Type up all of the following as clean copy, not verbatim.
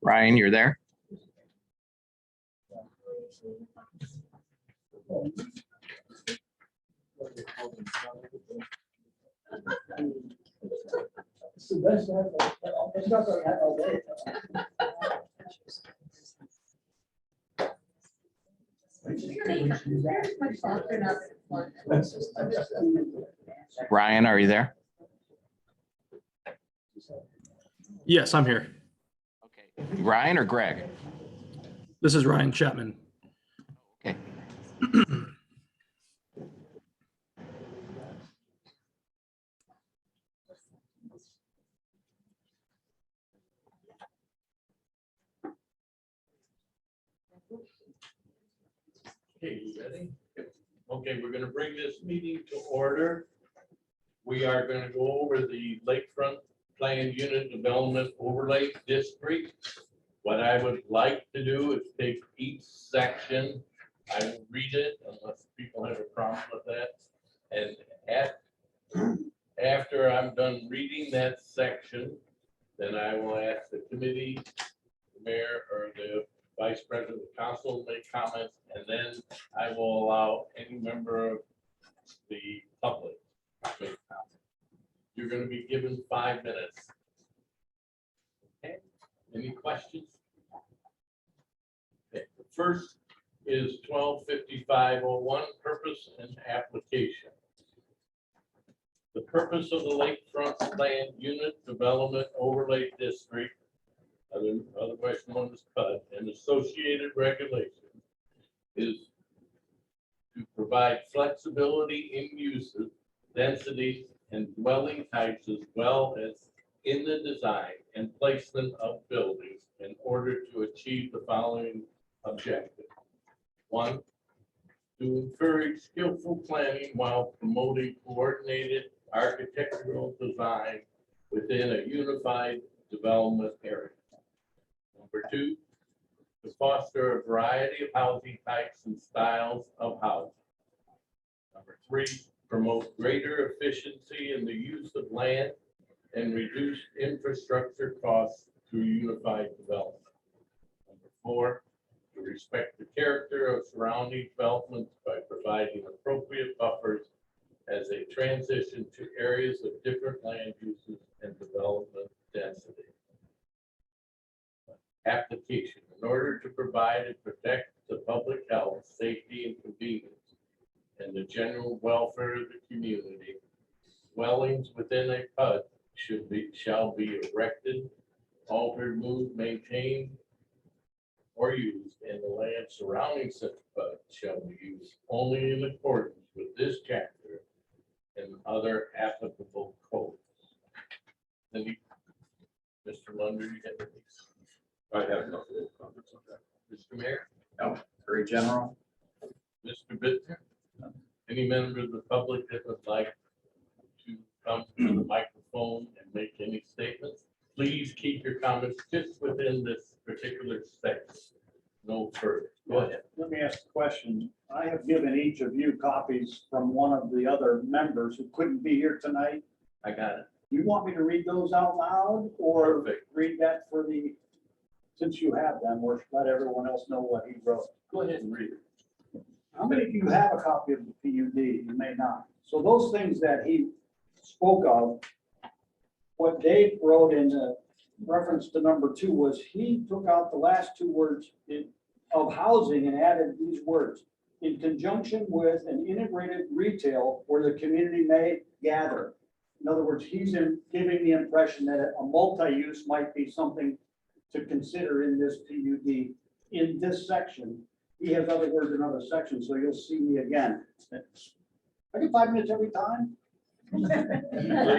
Ryan, you're there? Ryan, are you there? Yes, I'm here. Okay. Ryan or Greg? This is Ryan Chapman. Okay. Okay, you ready? Okay, we're gonna bring this meeting to order. We are gonna go over the Lakefront Plan Unit Development Overlay District. What I would like to do is take each section, I will read it unless people have a problem with that. And after I'm done reading that section, then I will ask the committee, the mayor, or the vice president of the council to make comments, and then I will allow any member of the public to make comments. You're going to be given 5 minutes. Okay. Any questions? Okay. The first is 125501, purpose and application. The purpose of the Lakefront Plan Unit Development Overlay District, otherwise known as PUD, and associated regulations is to provide flexibility in uses, densities, and dwelling types, as well as in the design and placement of buildings in order to achieve the following objectives. 1, to encourage skillful planning while promoting coordinated architectural design within a unified development area. Number 2, to foster a variety of housing types and styles of housing. Number 3, promote greater efficiency in the use of land and reduce infrastructure costs through unified development. Number 4, to respect the character of surrounding developments by providing appropriate buffers as they transition to areas of different land uses and development density. Application. In order to provide and protect the public health, safety, and convenience, and the general welfare of the community, dwellings within a PUD shall be erected, altered, moved, maintained, or used, and the land surrounding such PUD shall be used only in accordance with this chapter and other applicable codes. Then Mr. Lunder, you have any? I have no comments on that. Mr. Mayor? No, very general. Mr. Bittner? Any member of the public that would like to come to the microphone and make any statements? Please keep your comments just within this particular section. No further. Go ahead. Let me ask a question. I have given each of you copies from one of the other members who couldn't be here tonight. I got it. You want me to read those out loud or Perfect. read that for the, since you have them, or let everyone else know what he wrote? Go ahead and read it. How many of you have a copy of the PUD? You may not. So those things that he spoke of, what Dave wrote in the reference to number 2 was he took out the last 2 words of housing and added these words, in conjunction with an integrated retail where the community may gather. In other words, he's giving the impression that a multi-use might be something to consider in this PUD in this section. He has other words in other sections, so you'll see me again. I get 5 minutes every time. For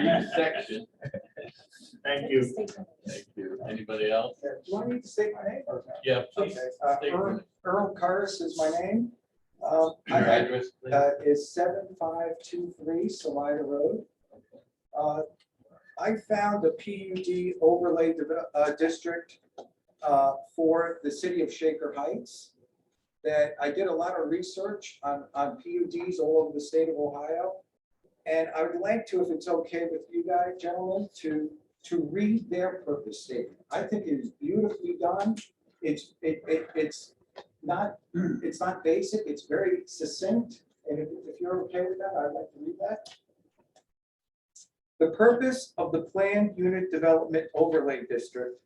each section. Thank you. Thank you. Anybody else? Do I need to state my name? or no? Yeah, please. Okay, state your Earl Curtis is my name. your address, please. Is 7523 Salida Road. I found a PUD overlay district for the city of Shaker Heights that I did a lot of research on PUDs all over the state of Ohio. And I would like to, if it's okay with you guys, gentlemen, to read their purpose statement. I think it is beautifully done. It's not basic, it's very succinct. And if you're okay with that, I'd like to read that. The purpose of the Planned Unit Development Overlay District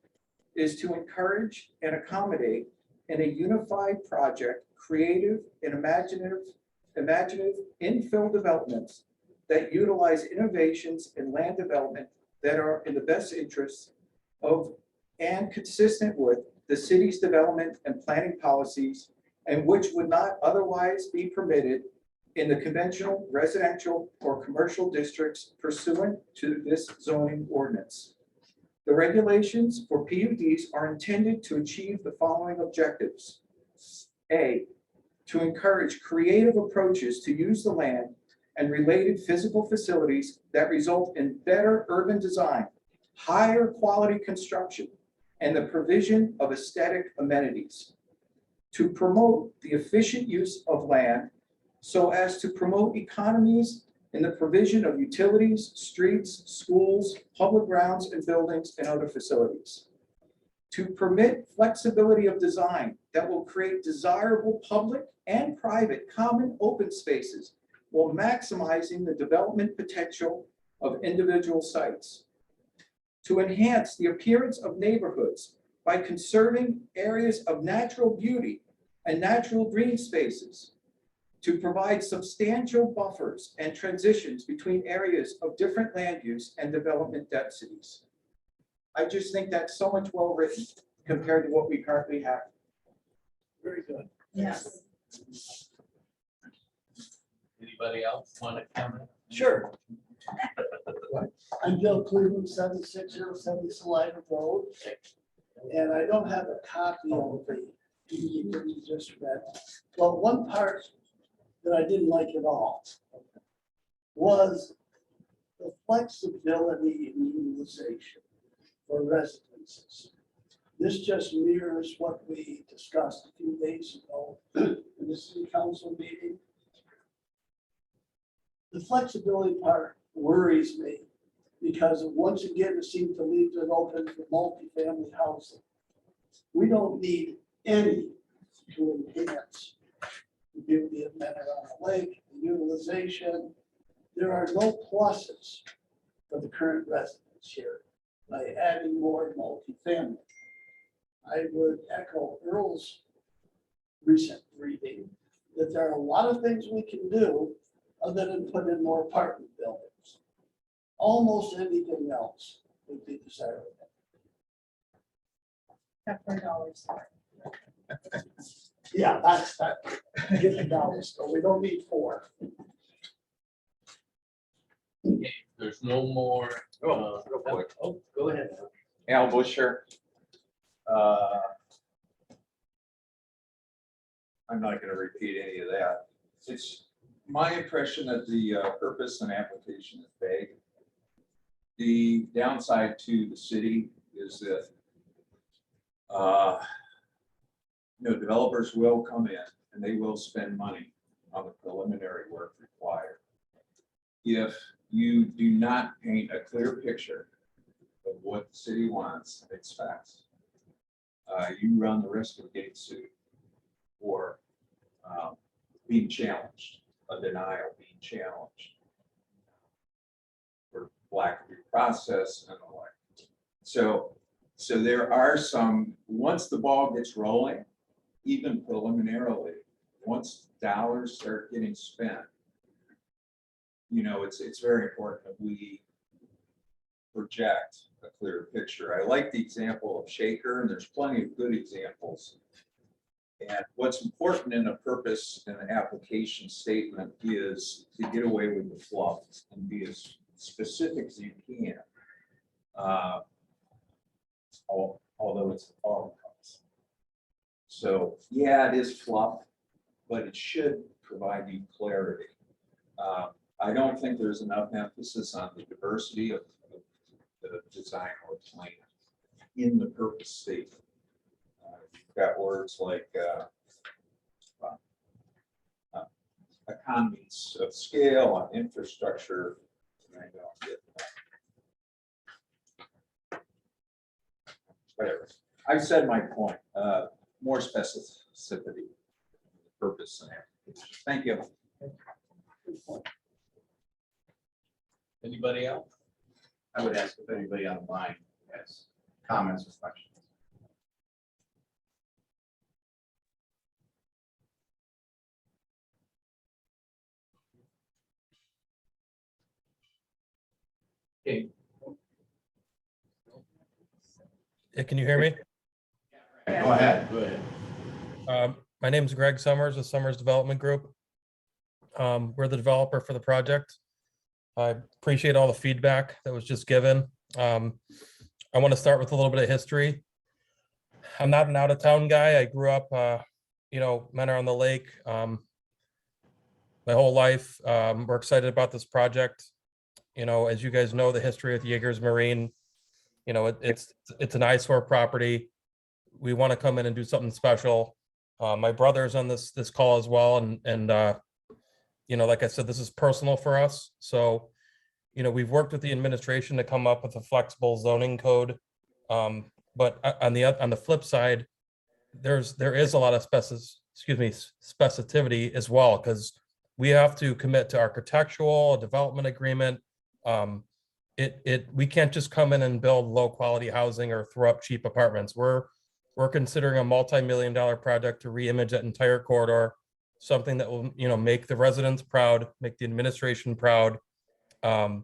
is to encourage and accommodate in a unified project, creative and imaginative infill developments that utilize innovations in land development that are in the best interests of and consistent with the city's development and planning policies, and which would not otherwise be permitted in the conventional residential or commercial districts pursuant to this zoning ordinance. The regulations for PUDs are intended to achieve the following objectives. A, to encourage creative approaches to use the land and related physical facilities that result in better urban design, higher quality construction, and the provision of aesthetic amenities. To promote the efficient use of land so as to promote economies in the provision of utilities, streets, schools, public grounds and buildings, and other facilities. To permit flexibility of design that will create desirable public and private common open spaces while maximizing the development potential of individual sites. To enhance the appearance of neighborhoods by conserving areas of natural beauty and natural green spaces. To provide substantial buffers and transitions between areas of different land use and development densities. I just think that's so much well written compared to what we currently have. Very good. Yes. Anybody else want to comment? Sure. I'm Bill Cleveland, 7607 Salida Road. And I don't have a copy of the PUD that you just read. Well, one part that I didn't like at all was the flexibility in utilization for residences. This just mirrors what we discussed a few days ago in the city council meeting. The flexibility part worries me because once again, it seems to leave it open for multifamily housing. We don't need any to enhance the beauty of Mentor on the Lake, the utilization. There are no pluses for the current residents here by adding more multifamily. I would echo Earl's recent reading that there are a lot of things we can do other than put in more apartment buildings. Almost anything else would be desirable. Except for dollars. Yeah, that's that. Get the dollars, so we don't need 4. Okay, there's no more. Oh, real quick. Oh, go ahead. Al Busher. I'm not going to repeat any of that. It's my impression that the purpose and application is vague. The downside to the city is that developers will come in and they will spend money on the preliminary work required. If you do not paint a clear picture of what the city wants and expects, you run the risk of getting sued or being challenged, a denial being challenged for lack of due process and the like. So So there are some, once the ball gets rolling, even preliminarily, once dollars start getting spent, you know, it's very important that we project a clear picture. I like the example of Shaker, and there's plenty of good examples. And what's important in a purpose and an application statement is to get away with the fluff and be as specific as you can. Although it's all comes. So yeah, it is fluff, but it should provide you clarity. I don't think there's enough emphasis on the diversity of the design or plan in the purpose statement. You've got words like economies of scale on infrastructure. I don't get that. Whatever. I've said my point. More specificity, purpose and application. Thank you. Anybody else? I would ask if anybody online has comments or questions. Okay. Yeah, can you hear me? Go ahead. Go ahead. My name is Greg Summers with Summers Development Group. We're the developer for the project. I appreciate all the feedback that was just given. I want to start with a little bit of history. I'm not an out-of-town guy. I grew up, Menor on the Lake. My whole life, we're excited about this project. As you guys know, the history with Jaegers Marine, it's an eyesore property. We want to come in and do something special. My brother's on this call as well, and like I said, this is personal for us. So, we've worked with the administration to come up with a flexible zoning code. But on the flip side, there is a lot of specificity as well, because we have to commit to architectural development agreement. We can't just come in and build low quality housing or throw up cheap apartments. We're considering a multi-million-dollar project to reimage that entire corridor, something that will, make the residents proud, make the administration proud. We're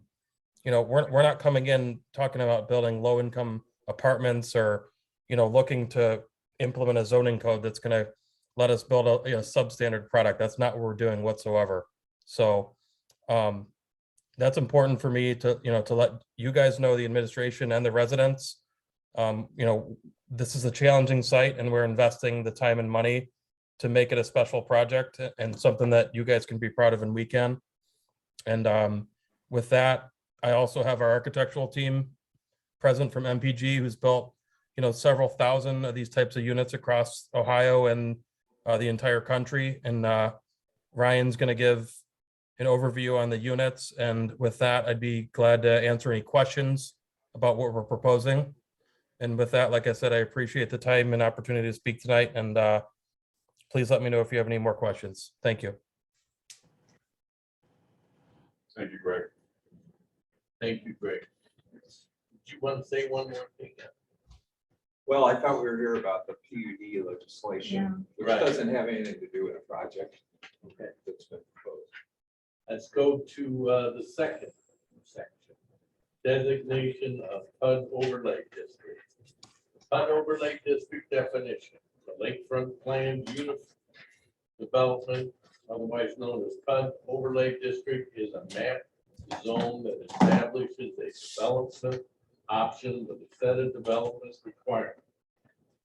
not coming in talking about building low-income apartments or, looking to implement a zoning code that's going to let us build a substandard product. That's not what we're doing whatsoever. So that's important for me to let you guys know, the administration and the residents. This is a challenging site, and we're investing the time and money to make it a special project and something that you guys can be proud of, and we can. And with that, I also have our architectural team present from MPG, who's built, several thousand of these types of units across Ohio and the entire country. And Ryan's going to give an overview on the units. And with that, I'd be glad to answer any questions about what we're proposing. And with that, like I said, I appreciate the time and opportunity to speak tonight. And please let me know if you have any more questions. Thank you. Thank you, Greg. Thank you, Greg. Do you want to say one more thing? Well, I thought we were here about the PUD legislation, which Right. doesn't have anything to do with a project. Okay. That's been proposed. Let's go to the second section. Designation of PUD overlay district. PUD overlay district definition. The lakefront planned unit development, otherwise known as PUD overlay district, is a map zone that establishes a development option with a set of development requirements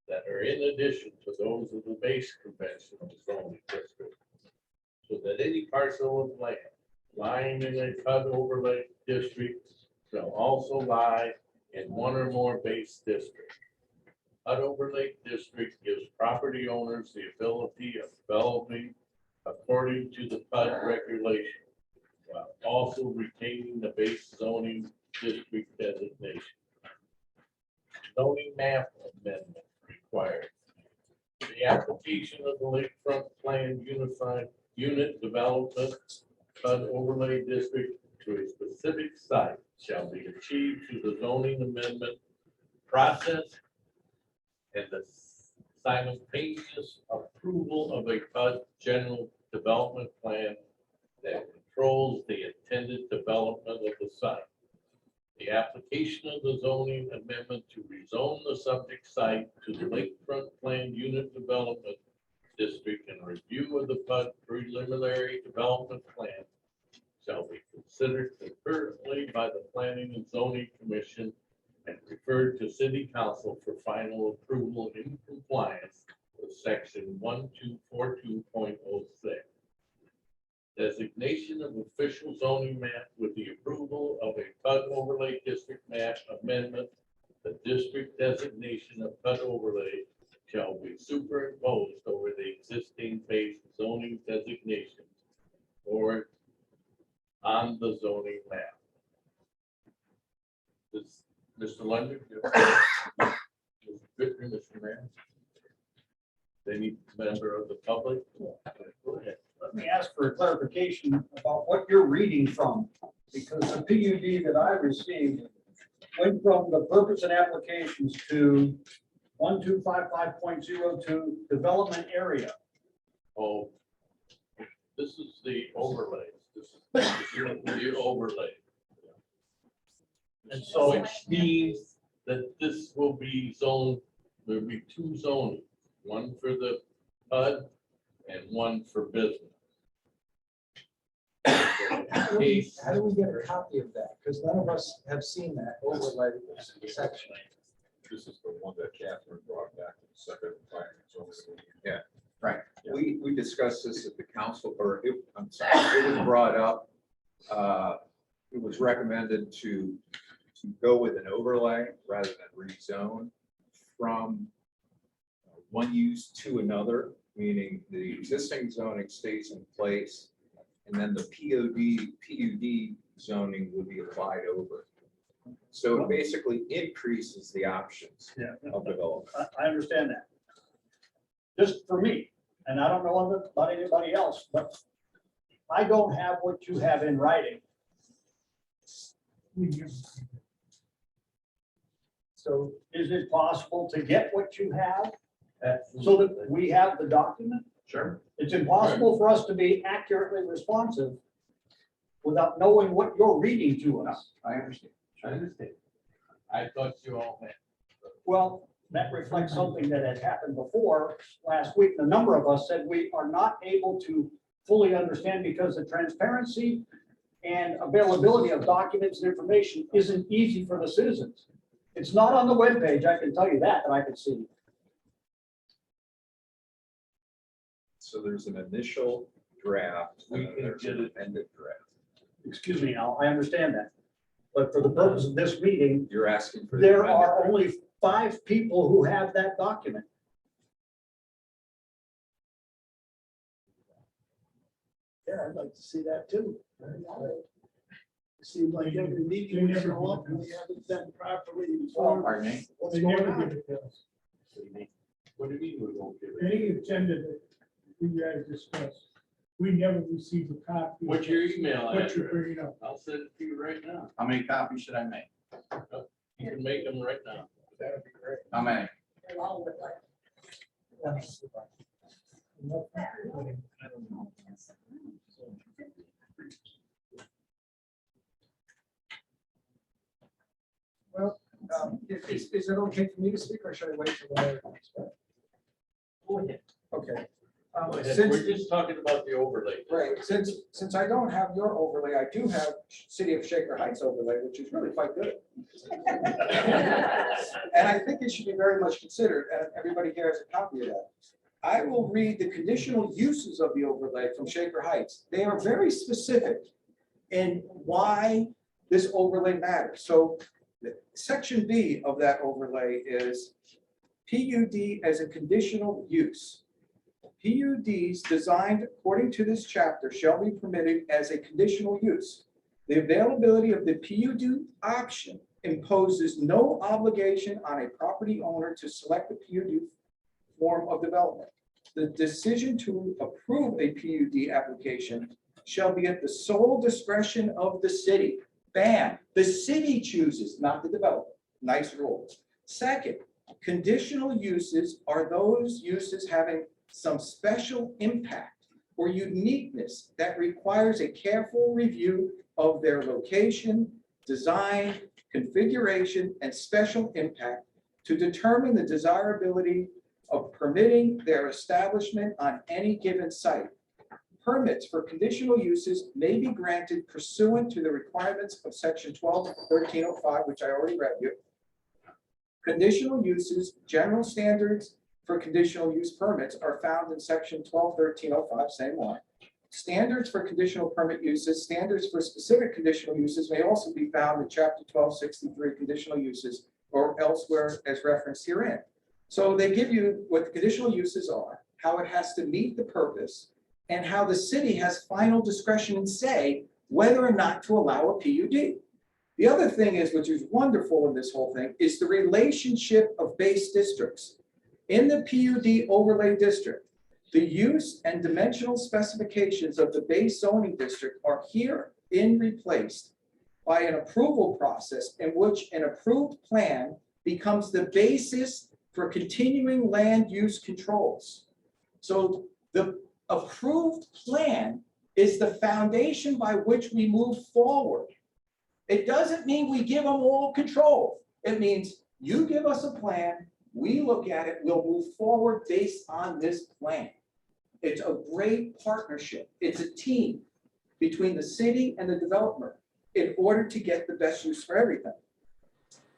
that are in addition to those of the base conventional zoning district, so that any parcel of land lying in a PUD overlay district shall also lie in one or more base districts. PUD overlay district gives property owners the ability of developing according to the PUD regulation, while also retaining the base zoning district designation. Zoning map amendment required. The application of the lakefront plan unified unit development PUD overlay district to a specific site shall be achieved through the zoning amendment process and the simultaneous approval of a PUD general development plan that controls the intended development of the site. The application of the zoning amendment to rezone the subject site to the lakefront planned unit development district and review of the PUD preliminary development plan shall be considered concurrently by the Planning and Zoning Commission and referred to City Council for final approval in compliance with section 1242.06. Designation of official zoning map with the approval of a PUD overlay district map amendment. The district designation of PUD overlay shall be superimposed over the existing base zoning designations or on the zoning map. This, Mr. London? Mr. Bittner, Mr. Mayor? Any member of the public? Go ahead. Let me ask for a clarification about what you're reading from, because the PUD that I received went from the purpose and applications to 1255.02 development area. Oh, this is the overlay. This is the overlay. And so, Which means that this will be zoned, there'll be two zones, one for the PUD and one for business. How do we get a copy of that? Because none of us have seen that overlay section. This is the one that Catherine brought back in the second time. Yeah, right. We discussed this at the council, or I'm sorry, it was brought up. It was recommended to go with an overlay rather than rezone from one use to another, meaning the existing zoning stays in place, and then the PUD zoning would be applied over. So it basically increases the options of development. I understand that. Just for me, and I don't know about anybody else, but I don't have what you have in writing. So is it possible to get what you have so that we have the document? Sure. It's impossible for us to be accurately responsive without knowing what you're reading to us. I understand. I understand. I thought you all had. Well, that reflects something that had happened before last week. A number of us said we are not able to fully understand because the transparency and availability of documents and information isn't easy for the citizens. It's not on the webpage, I can tell you that I can see. So there's an initial draft, We and can there's get an it. amended draft. Excuse me, Al, I understand that. But for the purpose of this meeting, You're asking for. the there amended are draft. only 5 people who have that document. Yeah, I'd like to see that too. It seems like every meeting we show up and we haven't been properly informed. Pardon me? What's They going never on? give it to us. What do you mean we won't give it? Any agenda that you guys discuss, we never receive a copy. What's your email What you're address? bringing up. I'll send it to you right now. How many copies should I make? You can make them right now. That'd be great. How many? Well, is it okay for me to speak or should I wait till the mayor comes back? Go ahead. Okay. Go ahead. Since- We're just talking about the overlay. Right, since I don't have your overlay, I do have City of Shaker Heights overlay, which is really quite good. And I think it should be very much considered, and everybody here has a copy of that. I will read the conditional uses of the overlay from Shaker Heights. They are very specific in why this overlay matters. So section B of that overlay is PUD as a conditional use. PUDs designed according to this chapter shall be permitted as a conditional use. The availability of the PUD option imposes no obligation on a property owner to select the PUD form of development. The decision to approve a PUD application shall be at the sole discretion of the city. Bam, the city chooses, not the developer. Nice rule. Second, conditional uses are those uses having some special impact or uniqueness that requires a careful review of their location, design, configuration, and special impact to determine the desirability of permitting their establishment on any given site. Permits for conditional uses may be granted pursuant to the requirements of section 12-1305, which I already read you. Conditional uses, general standards for conditional use permits are found in section 12-1305, same one. Standards for conditional permit uses, standards for specific conditional uses may also be found in chapter 1263 conditional uses or elsewhere as referenced herein. So they give you what the conditional uses are, how it has to meet the purpose, and how the city has final discretion and say whether or not to allow a PUD. The other thing is, which is wonderful in this whole thing, is the relationship of base districts. In the PUD overlay district, the use and dimensional specifications of the base zoning district are herein replaced by an approval process in which an approved plan becomes the basis for continuing land use controls. So the approved plan is the foundation by which we move forward. It doesn't mean we give them all control. It means you give us a plan, we look at it, we'll move forward based on this plan. It's a great partnership. It's a team between the city and the developer in order to get the best use for everything.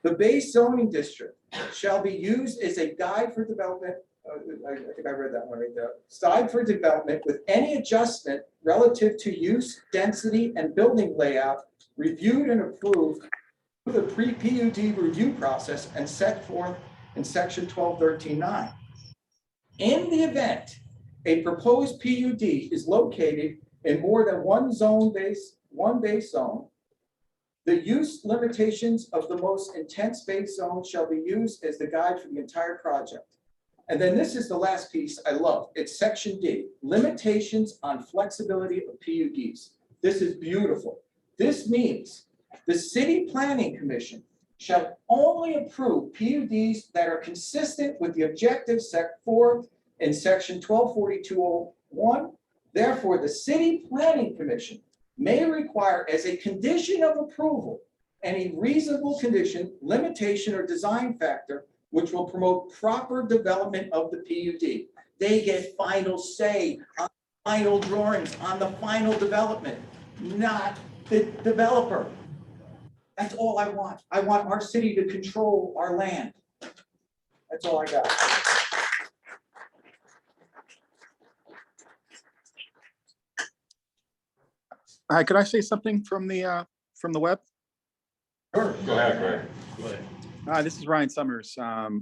The base zoning district shall be used as a guide for development. I think I read that one right there. Guide for development with any adjustment relative to use, density, and building layout reviewed and approved through the pre-PUD review process and set forth in section 12-13-9. In the event a proposed PUD is located in more than one base zone, the use limitations of the most intense base zone shall be used as the guide for the entire project. And then this is the last piece I love. It's section D, limitations on flexibility of PUDs. This is beautiful. This means the City Planning Commission shall only approve PUDs that are consistent with the objectives set forth in section 124201. Therefore, the City Planning Commission may require as a condition of approval any reasonable condition, limitation, or design factor which will promote proper development of the PUD. They get final say on final drawings, on the final development, not the developer. That's all I want. I want our city to control our land. That's all I got. Hi, could I say something from the web? Sure, go ahead, Greg. Go ahead. Hi, this is Ryan Summers. I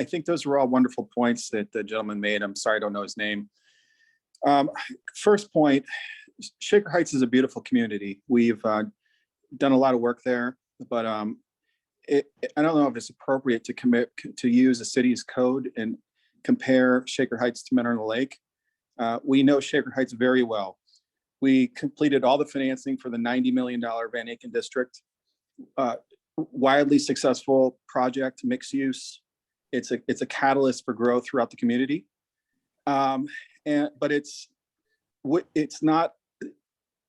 think those were all wonderful points that the gentleman made. I'm sorry, I don't know his name. First point, Shaker Heights is a beautiful community. We've done a lot of work there, but I don't know if it's appropriate to use the city's code and compare Shaker Heights to Mentor Lake. We know Shaker Heights very well. We completed all the financing for the $90 million Van Aken district. Widely successful project, mixed use. It's a catalyst for growth throughout the community. But it's not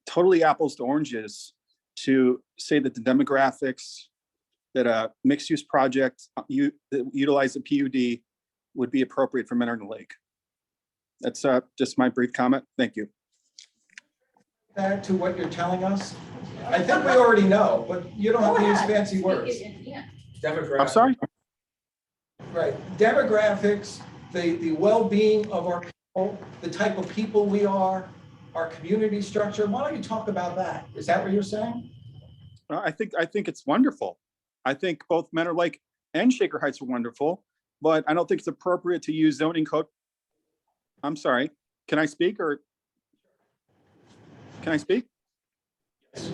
totally apples to oranges to say that the demographics that a mixed use project that utilize the PUD would be appropriate for Mentor Lake. That's just my brief comment. Thank you. That to what you're telling us? I think we already know, but you don't have to use fancy words. Demographics. I'm sorry? Right, demographics, the well-being of our people, the type of people we are, our community structure. Why don't you talk about that? Is that what you're saying? I think it's wonderful. I think both Mentor Lake and Shaker Heights are wonderful, but I don't think it's appropriate to use zoning code. I'm sorry, can I speak or? Can I speak?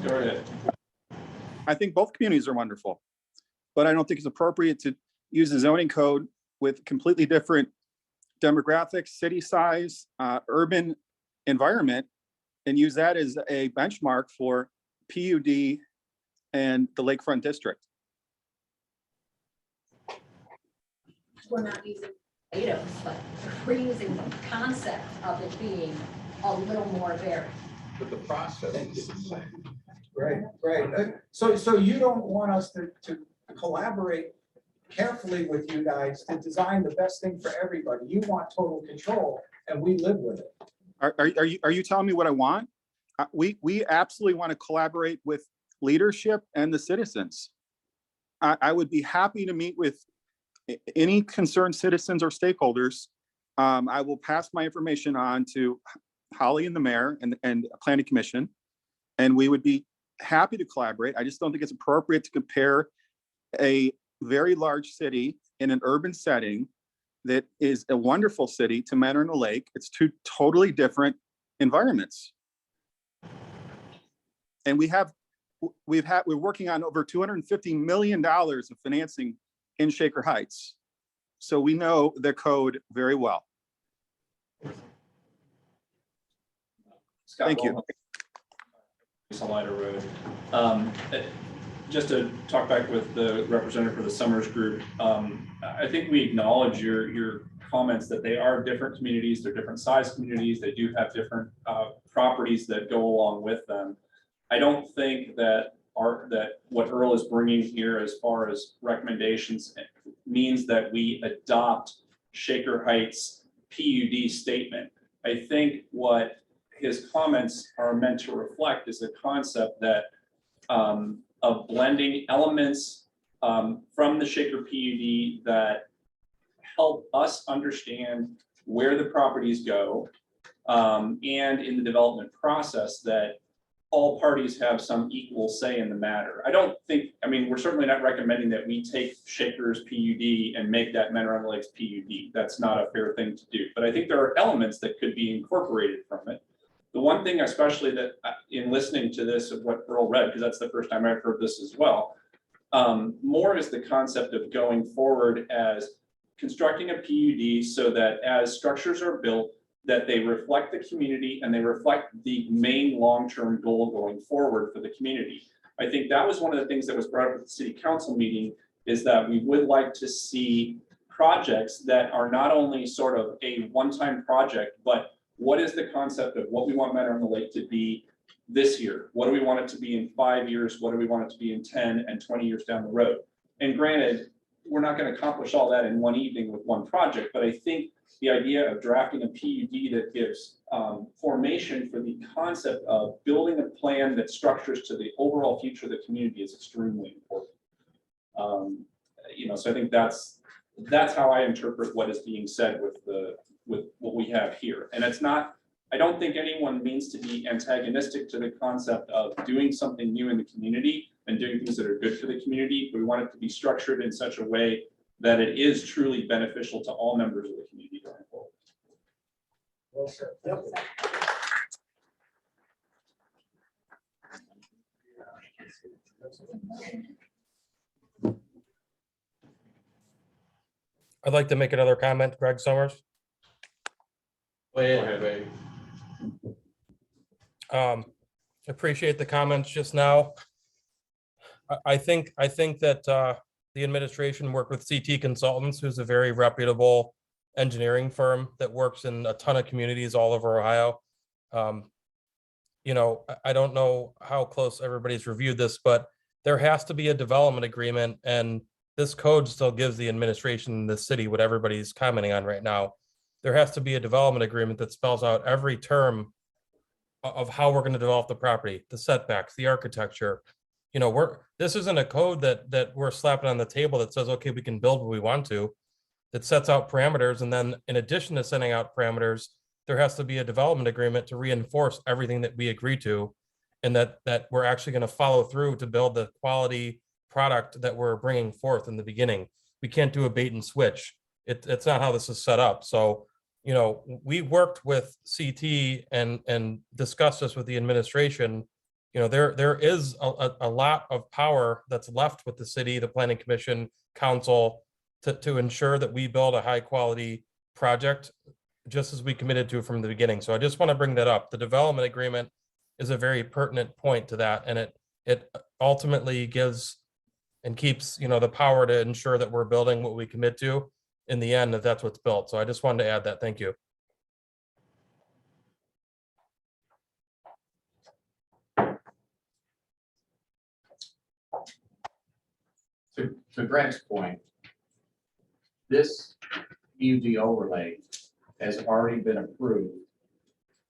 Go ahead. I think both communities are wonderful, but I don't think it's appropriate to use the zoning code with completely different demographics, city size, urban environment, and use that as a benchmark for PUD and the Lakefront District. we're not using potatoes, but we're using the concept of it being a little more varied. But the process is the same. Right, right. So you don't want us to collaborate carefully with you guys to design the best thing for everybody. You want total control and we live with it. Are you telling me what I want? We absolutely want to collaborate with leadership and the citizens. I would be happy to meet with any concerned citizens or stakeholders. I will pass my information on to Holly and the mayor and planning commission, and we would be happy to collaborate. I just don't think it's appropriate to compare a very large city in an urban setting that is a wonderful city to Manor-on-the-Lake. It's two totally different environments. And we're working on over $250 million of financing in Shaker Heights. So we know the code very well. Scott Thank you. Salida Road. Just to talk back with the representative for the Summers Group, I think we acknowledge your comments that they are different communities, they're different size communities, they do have different properties that go along with them. I don't think that what Earl is bringing here as far as recommendations means that we adopt Shaker Heights PUD statement. I think what his comments are meant to reflect is a concept that of blending elements from the Shaker PUD that help us understand where the properties go, and in the development process that all parties have some equal say in the matter. I mean, we're certainly not recommending that we take Shaker's PUD and make that Manor-on-the-Lake's PUD. That's not a fair thing to do. But I think there are elements that could be incorporated from it. The one thing, especially that in listening to this of what Earl read, because that's the first time I've heard this as well, more is the concept of going forward as constructing a PUD so that as structures are built, that they reflect the community and they reflect the main long-term goal going forward for the community. I think that was one of the things that was brought up at the city council meeting, is that we would like to see projects that are not only sort of a one-time project, but what is the concept of what we want Manor-on-the-Lake to be this year? What do we want it to be in 5 years? What do we want it to be in 10 and 20 years down the road? And granted, we're not going to accomplish all that in one evening with one project, but I think the idea of drafting a PUD that gives formation for the concept of building a plan that structures to the overall future of the community is extremely important. So I think that's how I interpret what is being said with what we have here. And it's not, I don't think anyone means to be antagonistic to the concept of doing something new in the community and doing things that are good for the community. We want it to be structured in such a way that it is truly beneficial to all members of the community going forward. Well said. Yep. I'd like to make another comment, Greg Summers. Appreciate the comments just now. I think that the administration worked with CT Consultants, who's a very reputable engineering firm that works in a ton of communities all over Ohio. I don't know how close everybody's reviewed this, but there has to be a development agreement, and this code still gives the administration in the city what everybody's commenting on right now. There has to be a development agreement that spells out every term of how we're going to develop the property, the setbacks, the architecture. This isn't a code that we're slapping on the table that says, okay, we can build what we want to. That sets out parameters, and then in addition to sending out parameters, there has to be a development agreement to reinforce everything that we agree to, and that we're actually going to follow through to build the quality product that we're bringing forth in the beginning. We can't do a bait and switch. It's not how this is set up. So, we worked with CT and discussed this with the administration. There is a lot of power that's left with the city, the planning commission, council, to ensure that we build a high quality project, just as we committed to from the beginning. So I just want to bring that up. The development agreement is a very pertinent point to that, and it ultimately gives and keeps the power to ensure that we're building what we commit to. in the end, if that's what's built. So I just wanted to add that. Thank you. To Greg's point, this PUD overlay has already been approved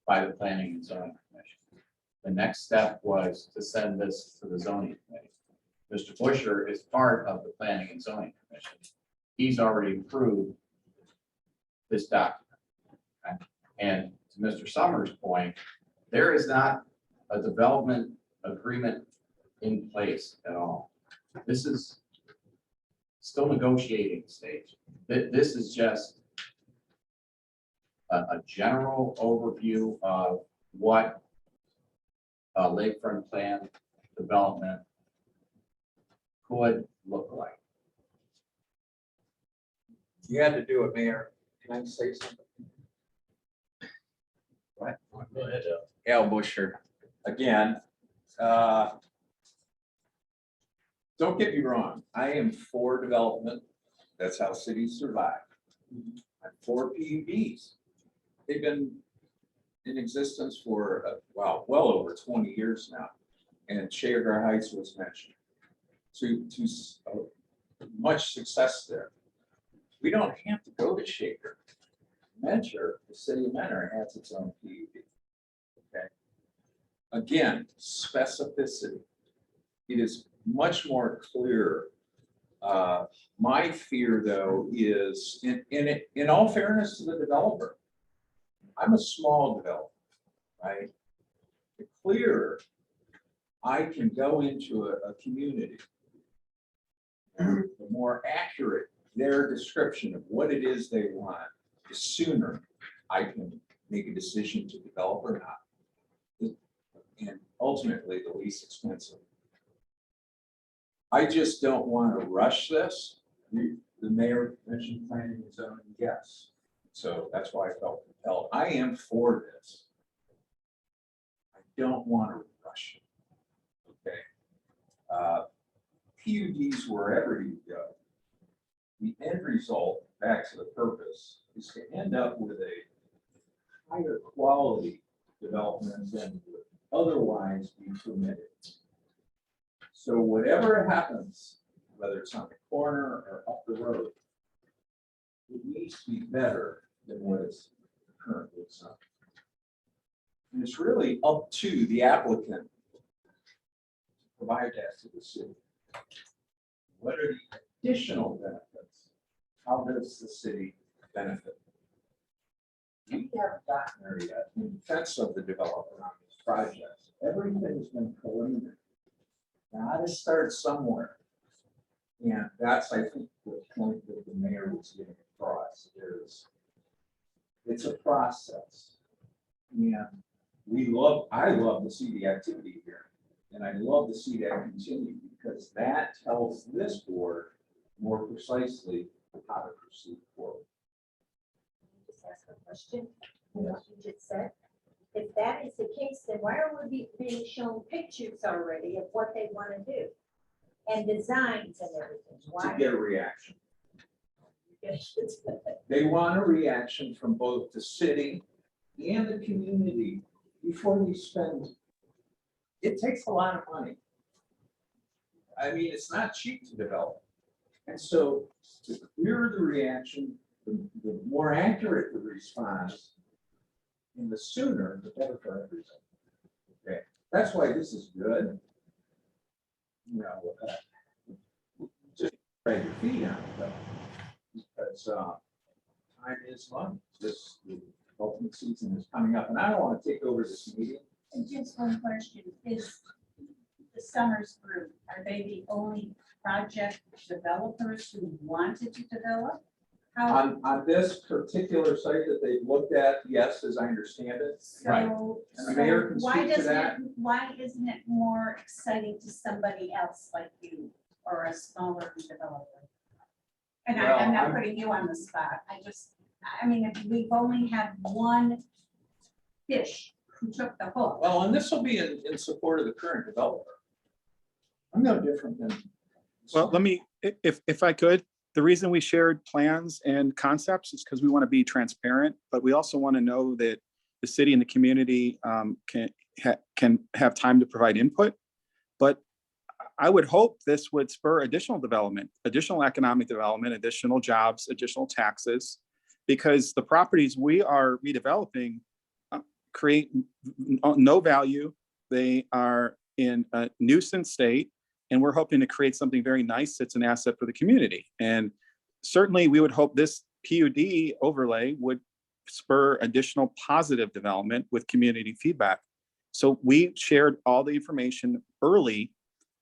by the Planning and Zoning Commission. The next step was to send this to the zoning committee. Mr. Busher is part of the Planning and Zoning Commission. He's already approved this document. Okay? And to Mr. Summers' point, there is not a development agreement in place at all. This is still negotiating stage. This is just a general overview of what a lakefront plan development could look like. You had to do it, Mayor. Can I say something? Go ahead. Al Busher, again, don't get me wrong, I am for development. That's how cities survive. I'm for PUDs. They've been in existence for, well over 20 years now. And Shaker Heights was mentioned. To much success there. We don't have to go to Shaker. Mentor, the city of Mentor has its own PUD. Okay. Again, specificity. It is much more clear. My fear, though, is in all fairness to the developer, I'm a small developer, right? The clearer I can go into a community, the more accurate their description of what it is they want, the sooner I can make a decision to develop or not. And ultimately, the least expensive. I just don't want to rush this. The mayor mentioned planning and zoning, yes. So that's why I felt compelled. I am for this. I don't want to rush it. Okay. PUDs wherever you go. The end result, back to the purpose, is to end up with a higher quality development than would otherwise be permitted. So whatever happens, whether it's on the corner or up the road, it needs to be better than what is currently done. And it's really up to the applicant to provide that to the city. What are the additional benefits? How does the city benefit? We haven't gotten there yet in defense of the developer on this project. Everything's been preliminary. Got to start somewhere. And that's, I think, the point that the mayor was getting across is it's a process. And I love to see the activity here. And I love to see that continue because that tells this board more precisely how to proceed forward. Just ask a question on what you just said. If that is the case, then why are we being shown pictures already of what they want to do? And designs and everything? Why? To get a reaction. They want a reaction from both the city and the community before you spend. It takes a lot of money. I mean, it's not cheap to develop. And so the clearer the reaction, the more accurate the response, and the sooner, the better for everyone. Okay, that's why this is good. You know, just drag your feet on it though, because time is money. The development season is coming up, and I don't want to take over this meeting. And just one question, is the Summers Group, are they the only project developers who wanted to develop? How, On this particular site that they've looked at, yes, as I understand it. so, And the mayor can why speak to doesn't it, that. why isn't it more exciting to somebody else like you or a smaller developer? And Well, I'm not I'm- putting you on the spot, I mean, if we've only had one fish who took the hook. Well, and this will be in support of the current developer. I'm no different than. Well, let me, if I could, the reason we shared plans and concepts is because we want to be transparent, but we also want to know that the city and the community can have time to provide input. But I would hope this would spur additional development, additional economic development, additional jobs, additional taxes, because the properties we are redeveloping create no value. They are in a nuisance state, and we're hoping to create something very nice that's an asset for the community. And certainly we would hope this PUD overlay would spur additional positive development with community feedback. So we shared all the information early.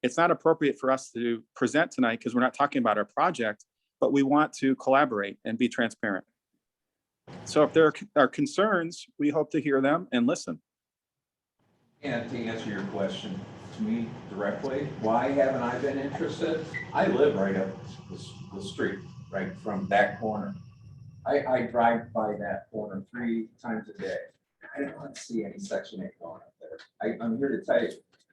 It's not appropriate for us to present tonight because we're not talking about our project, but we want to collaborate and be transparent. So if there are concerns, we hope to hear them and listen. And to answer your question to me directly, why haven't I been interested? I live right up the street, right from that corner. I drive by that corner 3 times a day. I don't see any Section 8 going up there. I'm here to tell you,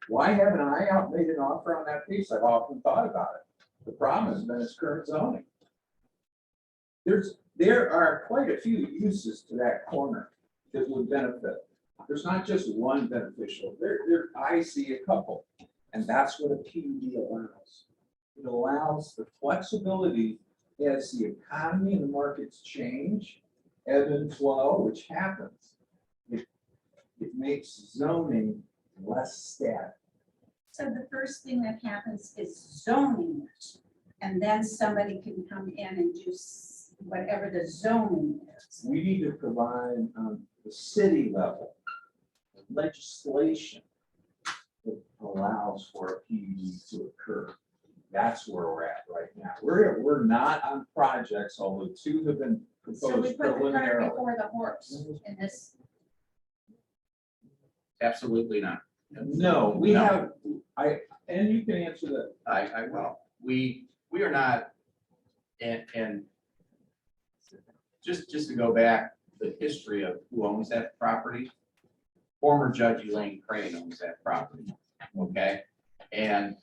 why haven't I made an offer on that piece? I've often thought about it. The problem has been its current zoning. There are quite a few uses to that corner that would benefit. There's not just one beneficial. I see a couple, and that's what a PUD allows. It allows the flexibility as the economy and the markets change, ebb and flow, which happens. It makes zoning less static. So the first thing that happens is zoning, and then somebody can come in and do whatever the zoning is. We need to provide on the city level legislation that allows for a PUD to occur. That's where we're at right now. We're not on projects, although 2 have been So we proposed put the cart preliminarily. before the horse in this. Absolutely not. No, we have, and you can answer that. I will. We are not, and just to go back, the history of who owns that property. Former Judge Elaine Crane owns that property, okay? And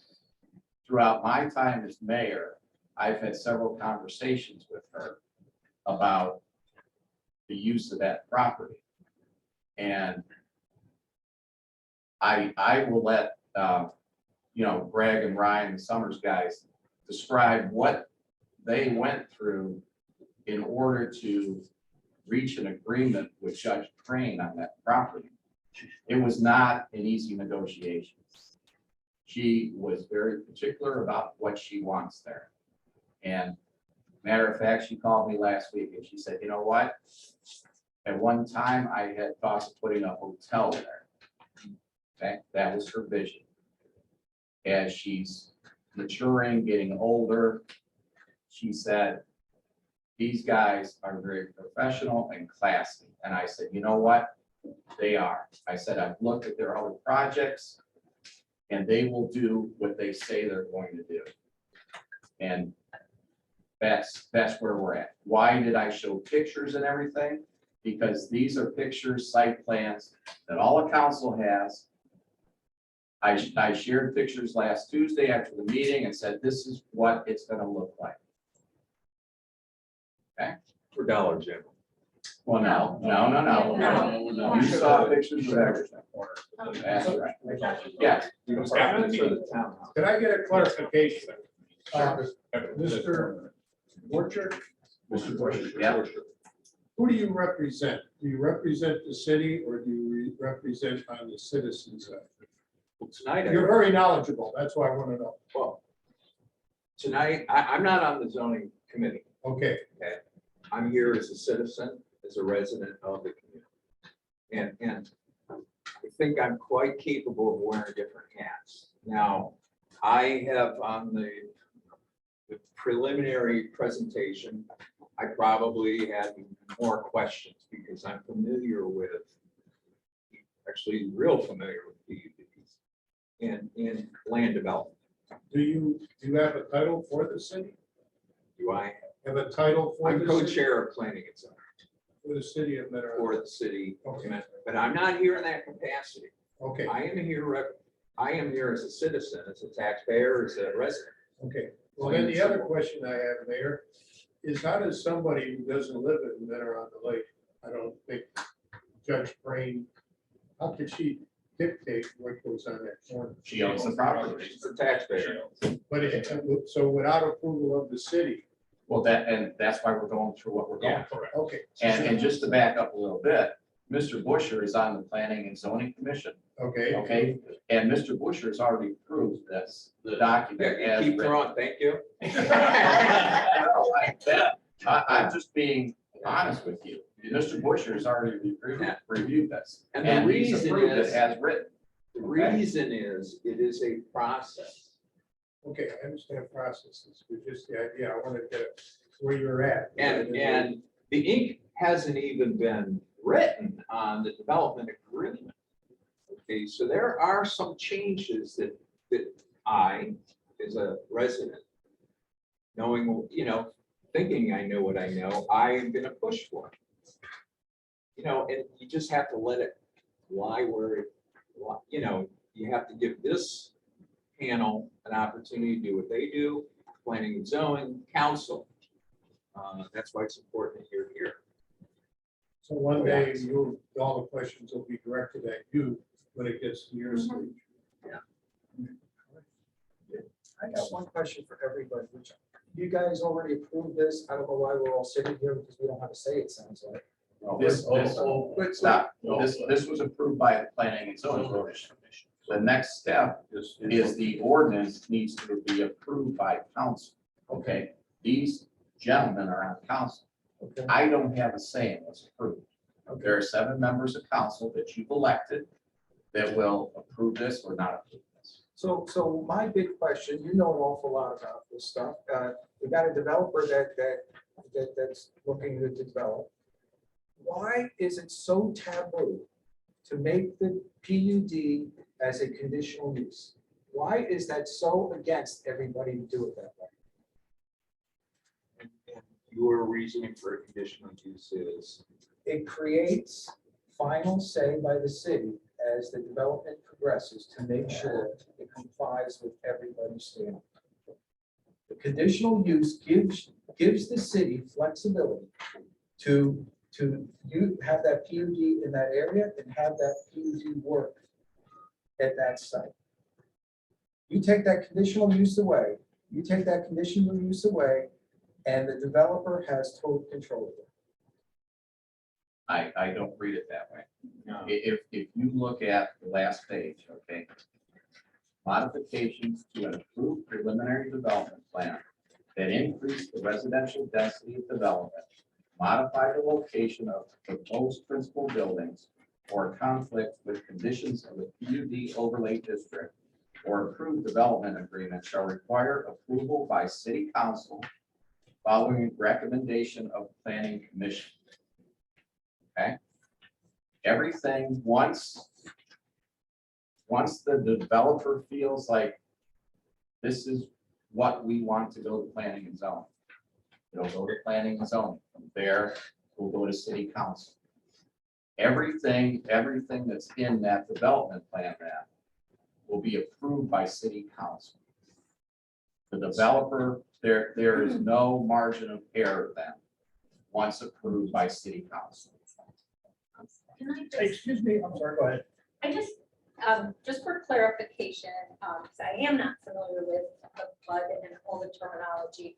throughout my time as mayor, I've had several conversations with her about the use of that property. And I will let, Greg and Ryan and Summers guys describe what they went through in order to reach an agreement with Judge Crane on that property. It was not an easy negotiation. She was very particular about what she wants there. And matter of fact, she called me last week and she said, you know what? At one time I had thoughts of putting a hotel there. Okay, that was her vision. As she's maturing, getting older, she said, these guys are very professional and classy. And I said, you know what? They are. I said, I've looked at their other projects and they will do what they say they're going to do. And that's where we're at. Why did I show pictures and everything? Because these are pictures, site plans that all the council has. I shared pictures last Tuesday after the meeting and said, this is what it's going to look like. Okay. For Dollar General. Well, no. You saw pictures of everything. That's right. Yeah. The townhouse. Can I get a clarification? Mr. Borchert? Mr. Bush, yeah. Who do you represent? Do you represent the city or do you represent on the citizens? Tonight, You're very knowledgeable. That's why I want to know. well, tonight, I'm not on the zoning committee. Okay. I'm here as a citizen, as a resident of the community. And I think I'm quite capable of wearing different hats. Now, I have on the preliminary presentation, I probably had more questions because I'm familiar with, actually real familiar with PUDs and land development. Do you have a title for the city? Do I Have a title for I'm the city? co-chair of planning and zoning For the city of Mineral? for the city, Okay. but I'm not here in that capacity. Okay, I am here as a citizen, as a taxpayer, as a resident. Okay, well, then the other question I have, Mayor, is how does somebody who doesn't live in Mentor on the Lake, I don't think Judge Crane, how could she dictate what goes on that corner? She owns the property. It's the taxpayer. But so without approval of the city, Well, and that's why we're going through what we're going through. okay. And just to back up a little bit, Mr. Busher is on the Planning and Zoning Commission, Okay, okay? And Mr. Busher has already approved this, the document Yeah, as keep written. throwing, thank you. No, I'm just being honest with you. Mr. Busher has already reviewed this. And the he's reason approved it is- as written. The reason is, it is a process. okay, I understand processes, but just the idea, I want to get where you're at. And the ink hasn't even been written on the development agreement. Okay, so there are some changes that I, as a resident, knowing, thinking I know what I know, I am gonna push for. And you just have to let it lie where, you have to give this panel an opportunity to do what they do, planning and zoning, council. That's why it's important that you're here. So one day, all the questions will be directed at you when it gets to your stage. I got one question for everybody, which you guys already approved this. I don't know why we're all sitting here because we don't have a say, it sounds like. This But this was approved by the Planning and Zoning Commission. The next step is the ordinance needs to be approved by council, okay? These gentlemen are on council. Okay. I don't have a say in what's approved. There are 7 members of council that you've elected that will approve this or not approve this. So my big question, you know an awful lot about this stuff. We got a developer that's looking to develop. Why is it so taboo to make the PUD as a conditional use? Why is that so against everybody to do it that way? And your reasoning for a conditional use is? It creates final say by the city as the development progresses to make sure it complies with everybody's standard. The conditional use gives the city flexibility to have that PUD in that area and have that PUD work at that site. You take that conditional use away, and the developer has total control of it. I don't read it that way. If you look at the last page, okay? Modifications to an approved preliminary development plan that increase the residential density of development, modify the location of proposed principal buildings, or conflict with conditions of the PUD overlay district, or approved development agreement shall require approval by city council following recommendation of planning commission. Okay? Everything, once the developer feels like this is what we want to go to planning and zoning, it'll go to planning and zoning. From there, we'll go to city council. Everything that's in that development plan that will be approved by city council. The developer, there is no margin of error then, once approved by city council. Can I just, Excuse me, I'm sorry, go ahead. I just for clarification, because I am not familiar with the flood and all the terminology.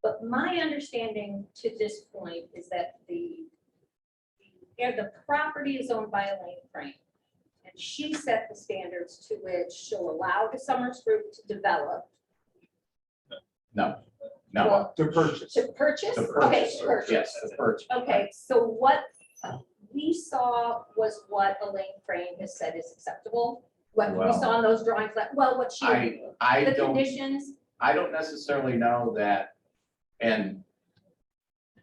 But my understanding to this point is that the property is owned by Elaine Crane. And she set the standards to which she'll allow the Summers Group to develop. No. To purchase. To purchase? To Okay, purchase, purchase. yes, to purchase. Okay, so what we saw was what Elaine Crane has said is acceptable. What we Well, saw in those drawings, what she, I the don't, conditions. I don't necessarily know that, and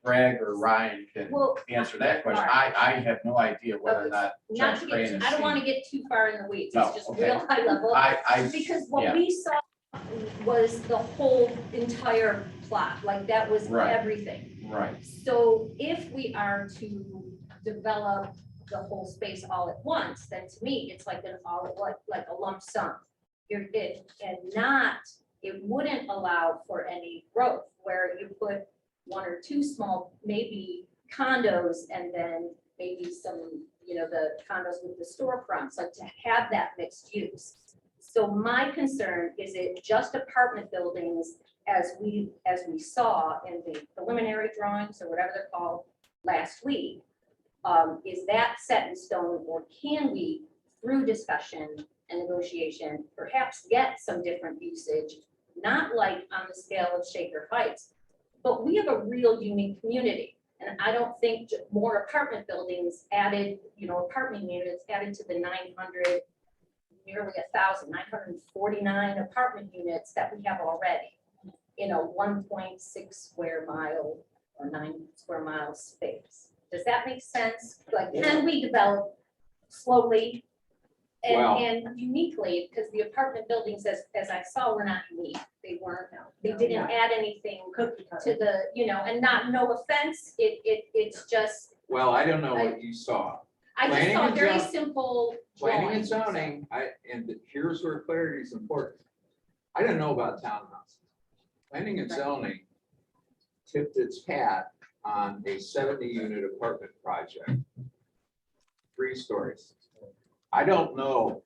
Greg or Ryan can Well, answer that question. Alright. I have no idea whether or not not Judge to Crane get, has I don't want to seen. get too far in the weeds, No, it's just okay. real high level. I, Because yeah. what we saw was the whole entire plot, like that was Right. everything. right, So if we are to develop the whole space all at once, then to me, it's like an all, like a lump sum. You're it, and not it wouldn't allow for any growth where you put one or two small, maybe condos and then maybe some, you know, the condos with the storefronts, like to have that mixed use. So my concern is it just apartment buildings as we saw in the preliminary drawings or whatever they're called last week? Is that set in stone, or can we, through discussion and negotiation, perhaps get some different usage, not like on the scale of Shaker Heights, but we have a real unique community. And I don't think more apartment buildings added, you know, apartment units added to the 900, nearly 1,000, 949 apartment units that we have already in a 1.6 square mile or 9 square mile space. Does that make sense? Like, can we develop slowly Well- and uniquely? Because the apartment buildings, as I saw, were not unique. They weren't, they didn't add anything to the, you know, and no offense, it's just, Well, I don't know what you saw. I just Planning saw and very zon- simple Planning and drawings. zoning, and here's where clarity is important. I don't know about townhouses. Planning and zoning tipped its hat on a 70-unit apartment project. 3 stories. I don't know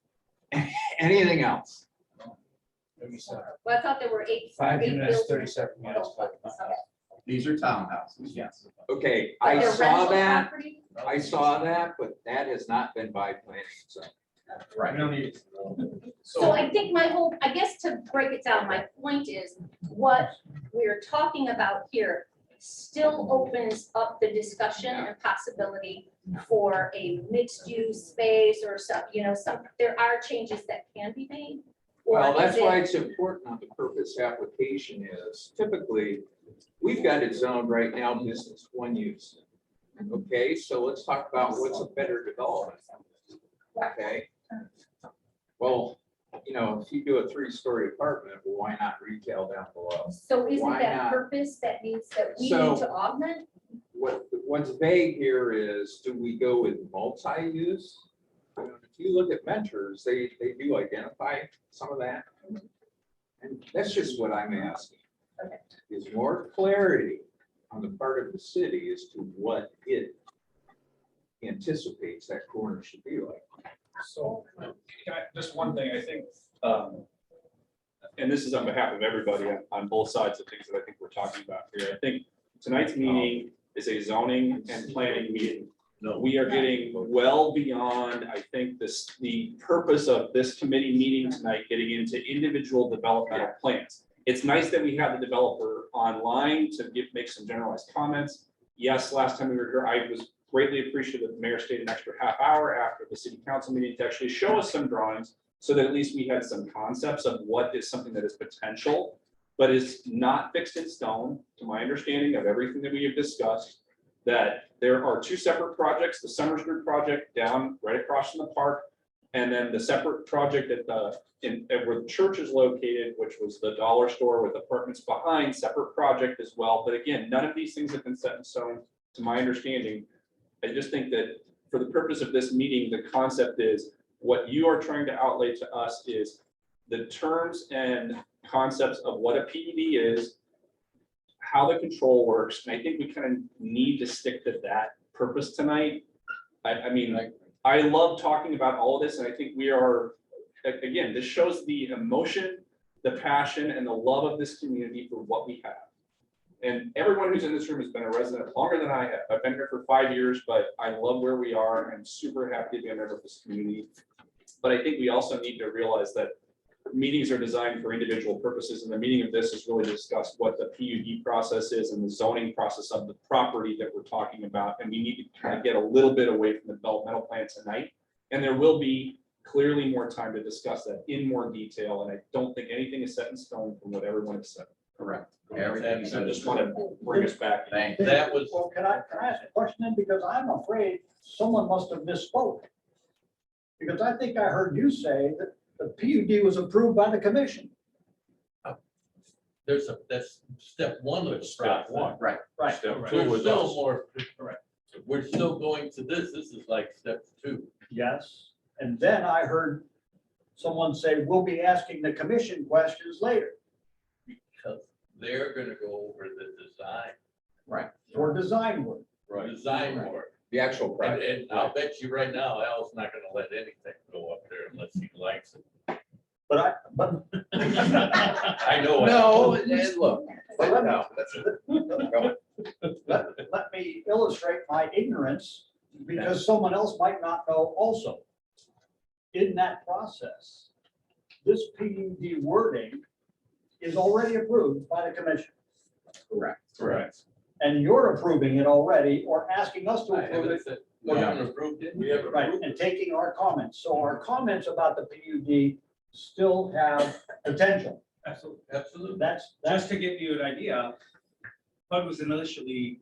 anything else. Well, I thought there were 8. 5 8 units, buildings. 37 units. Okay. These are townhouses, yes. Okay, But I they're saw rental that, property? but that has not been by planning, so. Right. So I think my whole, I guess to break it down, my point is what we're talking about here still opens up the discussion and possibility for a mixed use space or some, you know, there are changes that can be made. Or Well, that's is why it- it's important on the purpose application is typically, we've got it zoned right now, business 1 use. Okay, so let's talk about what's a better development. Okay. Well, you know, if you do a 3-story apartment, well, why not retail down below? So isn't Why that not? purpose that needs, that we So- need to augment? What's vague here is, do we go with multi-use? If you look at mentors, they do identify some of that. And that's just what I'm asking. Okay. Is more clarity on the part of the city as to what it anticipates that corner should be like. So, just one thing, I think, and this is on behalf of everybody on both sides of things that I think we're talking about here. I think tonight's meeting is a zoning and planning meeting. We are getting well beyond, I think, the purpose of this committee meeting tonight, getting into individual developmental plans. It's nice that we have the developer online to make some generalized comments. Yes, last time we were here, I was greatly appreciative that the mayor stayed an extra half hour after the city council meeting to actually show us some drawings, so that at least we had some concepts of what is something that is potential, but is not fixed in stone, to my understanding of everything that we have discussed, that there are 2 separate projects, the Summers Group project down right across from the park, and then the separate project at where the church is located, which was the dollar store with apartments behind, separate project as well. But again, none of these things have been set in stone, to my understanding. I just think that for the purpose of this meeting, the concept is what you are trying to outlay to us is the terms and concepts of what a PUD is, how the control works. And I think we kind of need to stick to that purpose tonight. I mean, I love talking about all of this, and I think we are, again, this shows the emotion, the passion, and the love of this community for what we have. And everyone who's in this room has been a resident longer than I have. I've been here for 5 years, but I love where we are. I'm super happy to be a member of this community. But I think we also need to realize that meetings are designed for individual purposes, and the meaning of this is really to discuss what the PUD process is and the zoning process of the property that we're talking about. And we need to kind of get a little bit away from the developmental plan tonight. And there will be clearly more time to discuss that in more detail. And I don't think anything is set in stone from what everyone has said. Correct. Everything. So I just want to bring us back. That was, Well, can I ask a question then? Because I'm afraid someone must have misspoke. Because I think I heard you say that the PUD was approved by the commission. that's step 1 of the Step process. Right. Right. Step We're 2 was still us. more, Correct. we're still going to this is like step 2. Yes. And then I heard someone say, we'll be asking the commission questions later. because they're gonna go over the design, Right. For design work. design work. The actual And, project. and I'll bet you right now, Al's not gonna let anything go up there unless he likes it. But I know. No, and look. But let me- No, that's it. let me illustrate my ignorance, because someone else might not know also. In that process, this PUD wording is already approved by the commission. Correct. Correct. And you're approving it already, or asking us to I approve haven't it. said, we haven't approved it. We haven't Right, approved and it. taking our comments. So our comments about the PUD still have potential. Absolutely. Absolutely. That's, Just to give you an idea, PUD was initially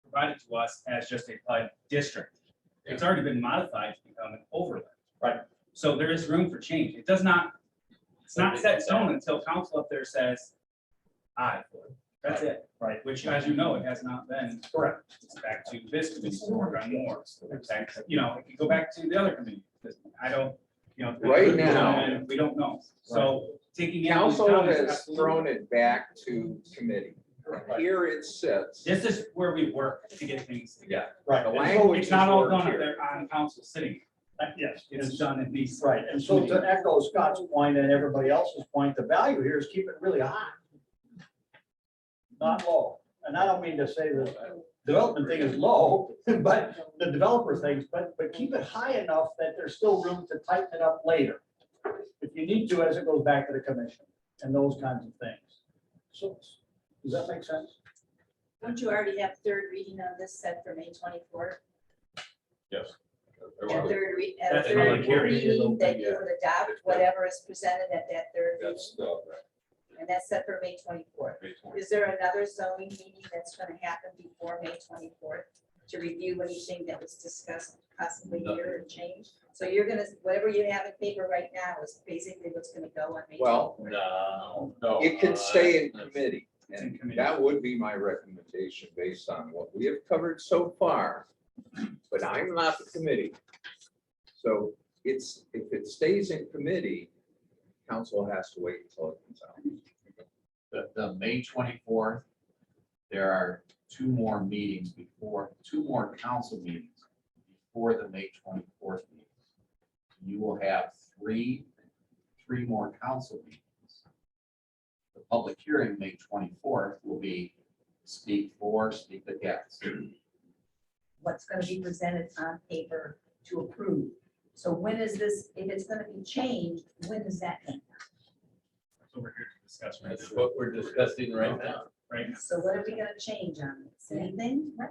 provided to us as just a PUD district. It's already been modified to become an overlay. Right. So there is room for change. It does not, it's not set in stone until council up there says, aye. That's it, right? Which, as you know, it has not been. correct. It's back to this committee to work on more. It's back to, it can go back to the other committee. I don't, Right now. we don't know. So taking. in these Council comments, has absolutely. thrown it back to committee. And here it sits. This is where we work to get things together. Right. The And so language It's is not all worked done up here. there on council sitting. Yes. It's done in these. Right, and so to echo Scott's point and everybody else's point, the value here is keep it really high. Not low. And I don't mean to say the development thing is low, but the developer things, but keep it high enough that there's still room to tighten it up later. If you need to, as it goes back to the commission and those kinds of things. So, does that make sense? Don't you already have third reading on this set for May 24th? Yes. A third That's public hearing. reading that you would adopt whatever is presented at that third reading, That's, and that's set for May 24th. Is there another zoning meeting that's gonna happen before May 24th to review anything that was discussed possibly here and changed? So you're gonna, whatever you have in paper right now is basically what's gonna go on May 24th. Well, no. it can stay in that's- committee. It's in And committee. that would be my recommendation based on what we have covered so far. But I'm not the committee. So if it stays in committee, council has to wait until it comes out. The May 24th, there are two more meetings two more council meetings before the May 24th meeting. You will have three more council meetings. The public hearing, May 24th, will be speak for, speak against. What's gonna be presented on paper to approve. So when is this, if it's gonna be changed, when is that? gonna That's what we're here to discuss right That's now. what we're discussing right now. Right now. So what are we gonna change on this? Anything? Right.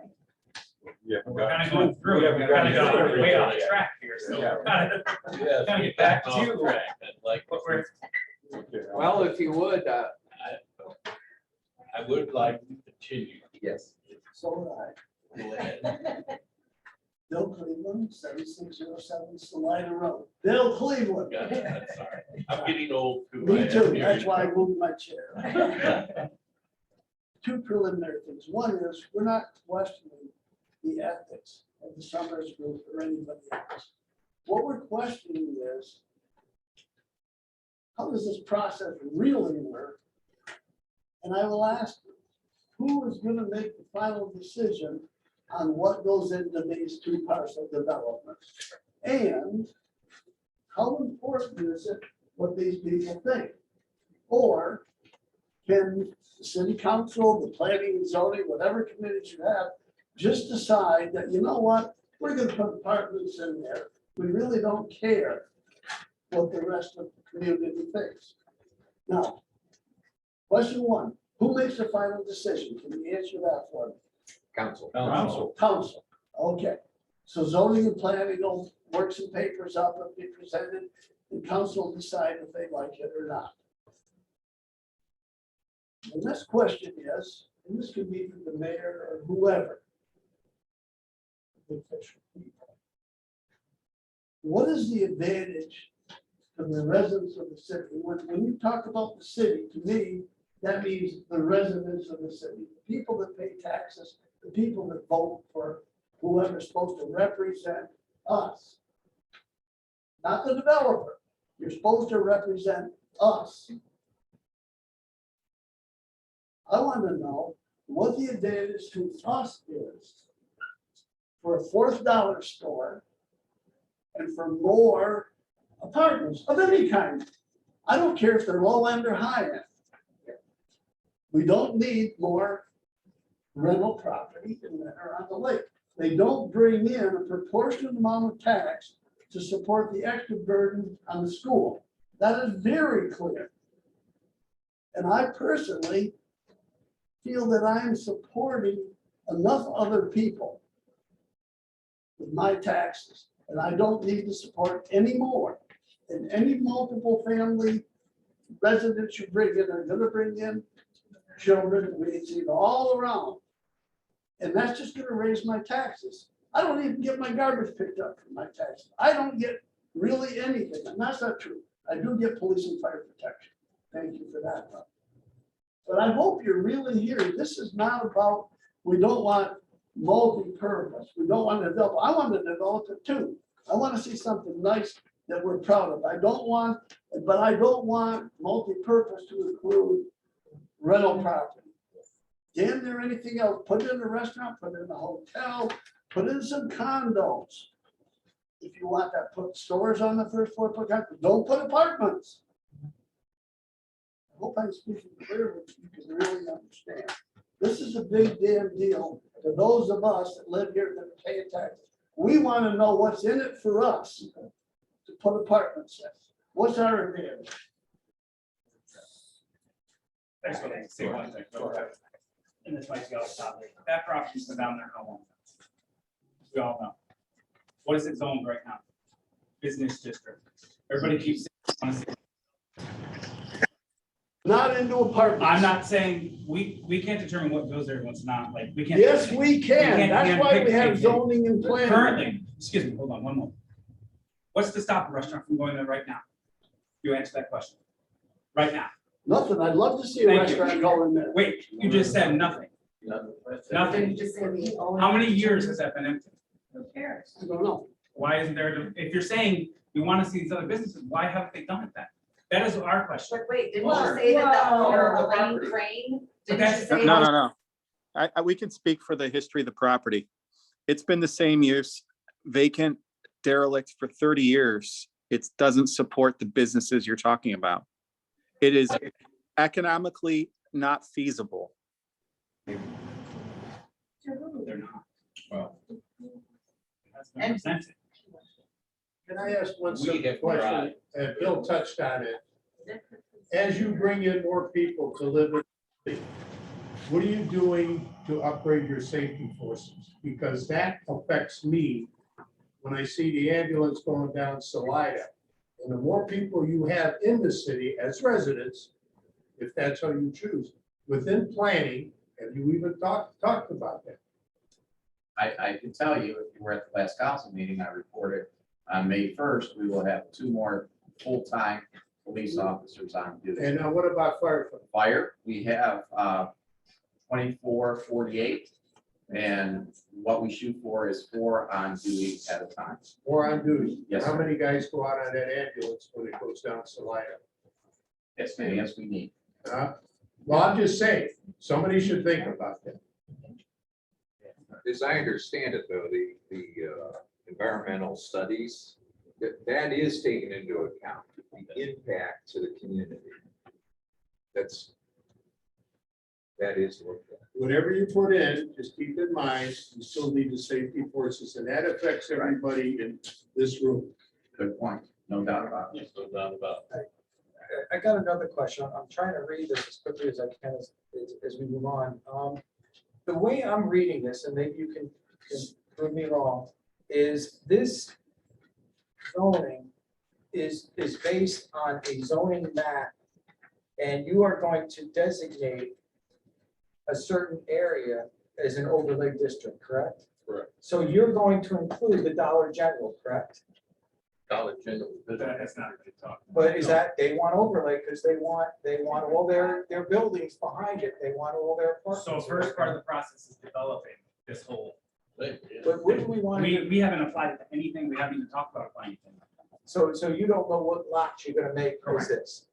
We're kind of going through, it. We're kind of going way off track here, so. Yeah. Kind Yes, of get back off to track, and like, what we're, Well, if you would, I would like to continue. yes. So Go ahead. Bill Cleveland, 7607 Salida Road. Bill Cleveland. God, I'm sorry. I'm getting old too. I Me have too, hearing that's why I trouble. moved my chair. Two preliminary things. One is, we're not questioning the ethics of the Summers Group or anybody else. What we're questioning is, how does this process really work? And I will ask, who is gonna make the final decision on what goes into these two parcel developments? And how important is it what these people think? Or can the city council, the planning and zoning, whatever committees you have, just decide that, you know what, we're gonna put apartments in there. We really don't care what the rest of the community thinks. Now, question one, who makes the final decision? Can you answer that for me? Council. Council. Council, okay. So zoning and planning will work some papers up and be presented, and council will decide if they like it or not. The next question is, and this could be for the mayor or whoever. the official people. What is the advantage of the residents of the city? When you talk about the city, to me, that means the residents of the city, the people that pay taxes, the people that vote for whoever's supposed to represent us. Not the developer. You're supposed to represent us. I want to know what the advantage to us is for a fourth dollar store and for more apartments of any kind. I don't care if they're low end or high end. We don't need more rental property in there on the lake. They don't bring in a proportionate amount of tax to support the extra burden on the school. That is very clear. And I personally feel that I am supporting enough other people with my taxes, and I don't need to support any more. And any multiple family residents you bring in are gonna bring in children, weeds, all around. And that's just gonna raise my taxes. I don't even get my garbage picked up from my taxes. I don't get really anything, and that's not true. I do get police and fire protection. Thank you for that. But I hope you're really here. This is not about, we don't want multi-purpose. We don't want to develop. I want to develop it too. I want to see something nice that we're proud of. I don't want multi-purpose to include rental property. Damn near anything else. Put it in a restaurant, put it in a hotel, put in some condos. If you want that, put stores on the first floor, don't put apartments. I hope I'm speaking clearly, so you can really understand. This is a big damn deal to those of us that live here that pay taxes. We want to know what's in it for us to put apartments in. What's our advantage? Thanks for that. Say one thing. And this might be off topic. That property's been down there how long? We all know. What is it zoned right now? Business district. Everybody keeps saying. Not into apartments. I'm not saying, we can't determine what goes there and what's not, like, we can't. Yes, we can. That's why we have zoning and planning. Currently, excuse me, hold on one moment. What's to stop a restaurant from going there right now? You answer that question. Right now. Nothing. I'd love to see a Thank you. restaurant go in there. Wait, you just said nothing. Nothing. How many years has that been empty? Who cares? I don't know. Why isn't there, if you're saying you want to see these other businesses, why haven't they done it then? That is our question. But wait, didn't you say that the owner of Elaine Crane? Didn't you say? No. We can speak for the history of the property. It's been the same use, vacant, derelict for 30 years. It doesn't support the businesses you're talking about. It is economically not feasible. They're not. Well, That's been presented. Can I ask one We simple have question? tried. And Bill touched on it. As you bring in more people to live in, the city, what are you doing to upgrade your safety forces? Because that affects me when I see the ambulance going down Salida. And the more people you have in the city as residents, if that's how you choose, within planning, have you even talked about that? I can tell you, if you were at the last council meeting, I reported on May 1st, we will have 2 more full-time police officers on duty. And what about firefighting? Fire, we have 2448, and what we shoot for is 4 on duty at a time. Or on duty? Yes, How sir. many guys go out on that ambulance when it goes down Salida? As many as we need. Well, I'm just saying, somebody should think about that. As I understand it, though, the environmental studies, that is taken into account, the impact to the community. That is looked at. Whatever you put in, just keep in mind, you still need the safety forces, and that affects everybody in this room. Good point, no doubt about it. No doubt about it. I got another question. I'm trying to read this as quickly as I can as we move on. The way I'm reading this, and maybe you can prove me wrong, is this zoning is based on a zoning map, and you are going to designate a certain area as an overlay district, correct? Correct. So you're going to include the Dollar General, correct? Dollar General. That's not a good talk. But is that, they want overlay because they want all their buildings behind it. They want all their So apartments. first part of the process is developing this whole, But wouldn't we want to, we haven't applied it to anything, we haven't even talked about applying anything. so you don't know what lots you're gonna make for Correct. this?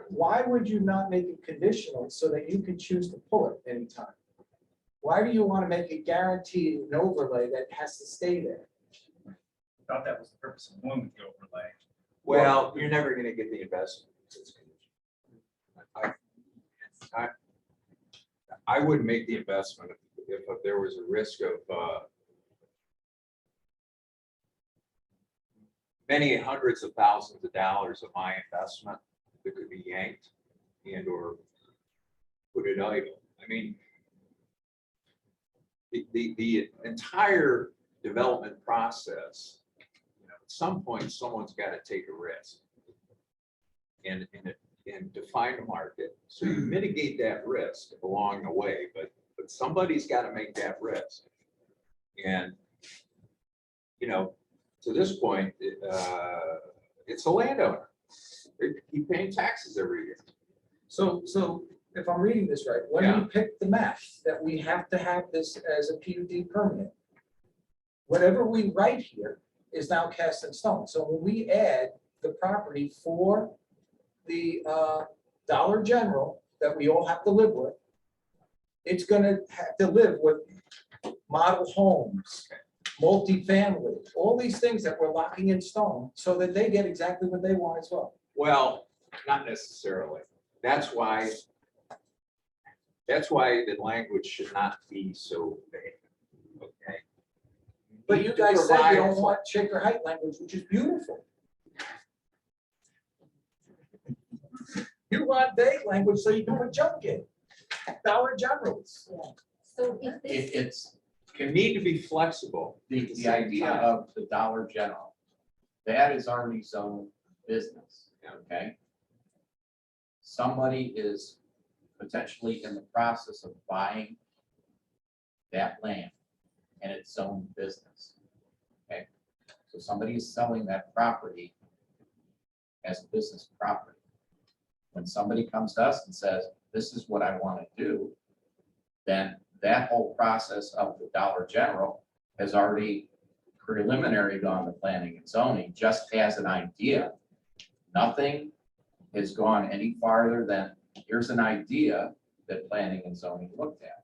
Why would you not make it conditional so that you could choose to pull it anytime? Why do you want to make it guaranteed an overlay that has to stay there? Thought that was the purpose of going with the overlay. Well, you're never gonna get the investment. I wouldn't make the investment if there was a risk of many hundreds of thousands of dollars of my investment that could be yanked and or put it idle. I mean, the entire development process, at some point, someone's got to take a risk and define a market. So you mitigate that risk along the way, but somebody's got to make that risk. And, to this point, it's a landowner. They keep paying taxes every year. So if I'm reading this right, when we pick the map that we have to have this as a PUD permanent, whatever we write here is now cast in stone. So when we add the property for the Dollar General that we all have to live with, it's gonna have to live with model homes, multifamily, all these things that we're locking in stone so that they get exactly what they want as well. Well, not necessarily. That's why the language should not be so vague. Okay. But you guys said you don't want Shaker Heights language, which is beautiful. You want vague language so you can put junk in. Dollar Generals. So if this, It's Can need to be flexible. the idea of the Dollar General, that is already zoned business, okay? Somebody is potentially in the process of buying that land and it's zoned business, okay? So somebody is selling that property as a business property. When somebody comes to us and says, this is what I want to do, then that whole process of the Dollar General has already preliminary gone to planning and zoning, just as an idea. Nothing has gone any farther than, here's an idea that planning and zoning looked at.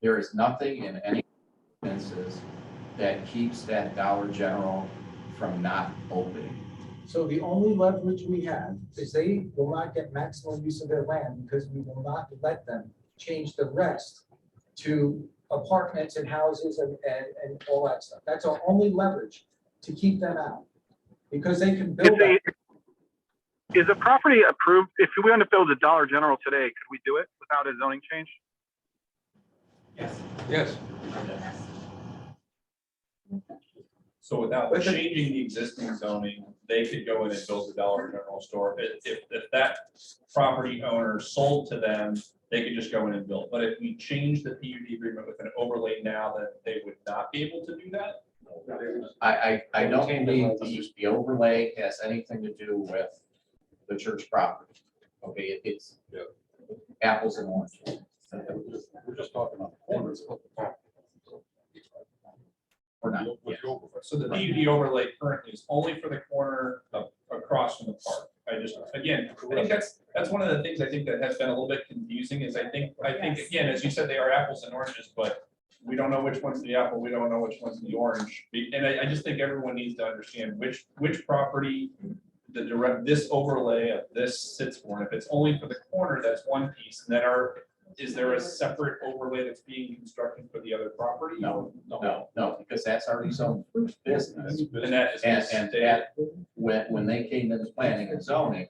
There is nothing in any instances that keeps that Dollar General from not opening. So the only leverage we have is they will not get maximum use of their land because we will not let them change the rest to apartments and houses and all that stuff. That's our only leverage to keep them out. Because they can build that. Is the property approved? If we want to build a Dollar General today, could we do it without a zoning change? Yes. Yes. So without changing the existing zoning, they could go in and build a Dollar General store. If that property owner sold to them, they could just go in and build. But if we change the PUD agreement with an overlay now, that they would not be able to do that? I don't believe the overlay has anything to do with the church property. Okay, it's apples and oranges. We're just talking about the corners. We're not. So the PUD overlay currently is only for the corner across from the park. I think that's one of the things I think that has been a little bit confusing is I think, again, as you said, they are apples and oranges, but we don't know which one's the apple, we don't know which one's the orange. And I just think everyone needs to understand which property this overlay of this sits for. And if it's only for the corner, that's one piece. And then is there a separate overlay that's being constructed for the other property? No, because that's already zoned business. And that is. And that, when they came into planning and zoning,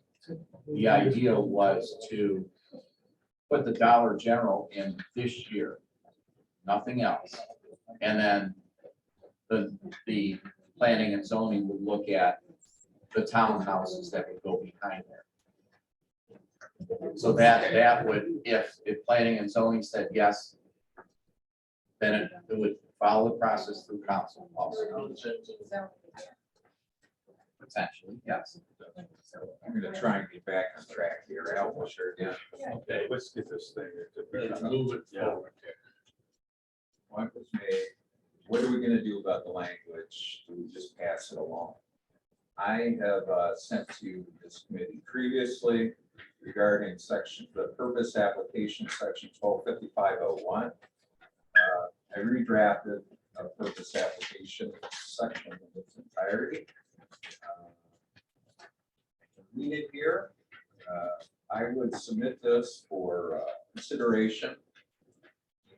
the idea was to put the Dollar General in this year, nothing else. And then the planning and zoning would look at the townhouses that would go behind there. So that would, if planning and zoning said yes, then it would follow the process through council also. Potentially, yes. I'm gonna try and get back on track here. Al, we'll sure again. Okay, let's get this thing. Let's move it forward. Point was made. What are we gonna do about the language? Do we just pass it along? I have sent to this committee previously regarding the purpose application, section 125501. I redrafted a purpose application section in its entirety. I can read it here. I would submit this for consideration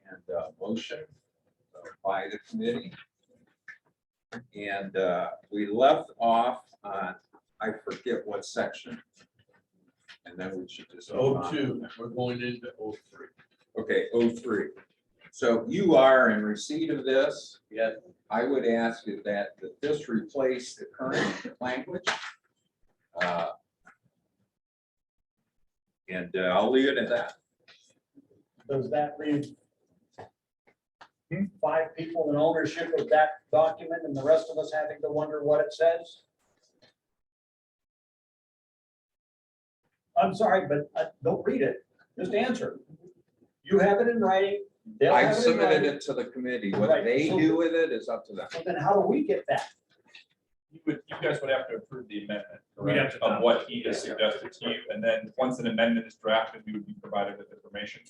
and motion by the committee. And we left off on, I forget what section. And then we should just. O2, we're going into O3. Okay, O3. So you are in receipt of this. Yes. I would ask you that this replace the current language. And I'll leave it at that. Does that leave 5 people in ownership of that document and the rest of us having to wonder what it says? I'm sorry, but don't read it. Just answer. You have it in writing. They'll I've have it in submitted writing. it to the committee. What Right, they so- do with it is up to them. So then how do we get that? You guys would have to approve the amendment, We'd have correct, to of what he has suggested to you, and then once an amendment is drafted, we would be provided with information.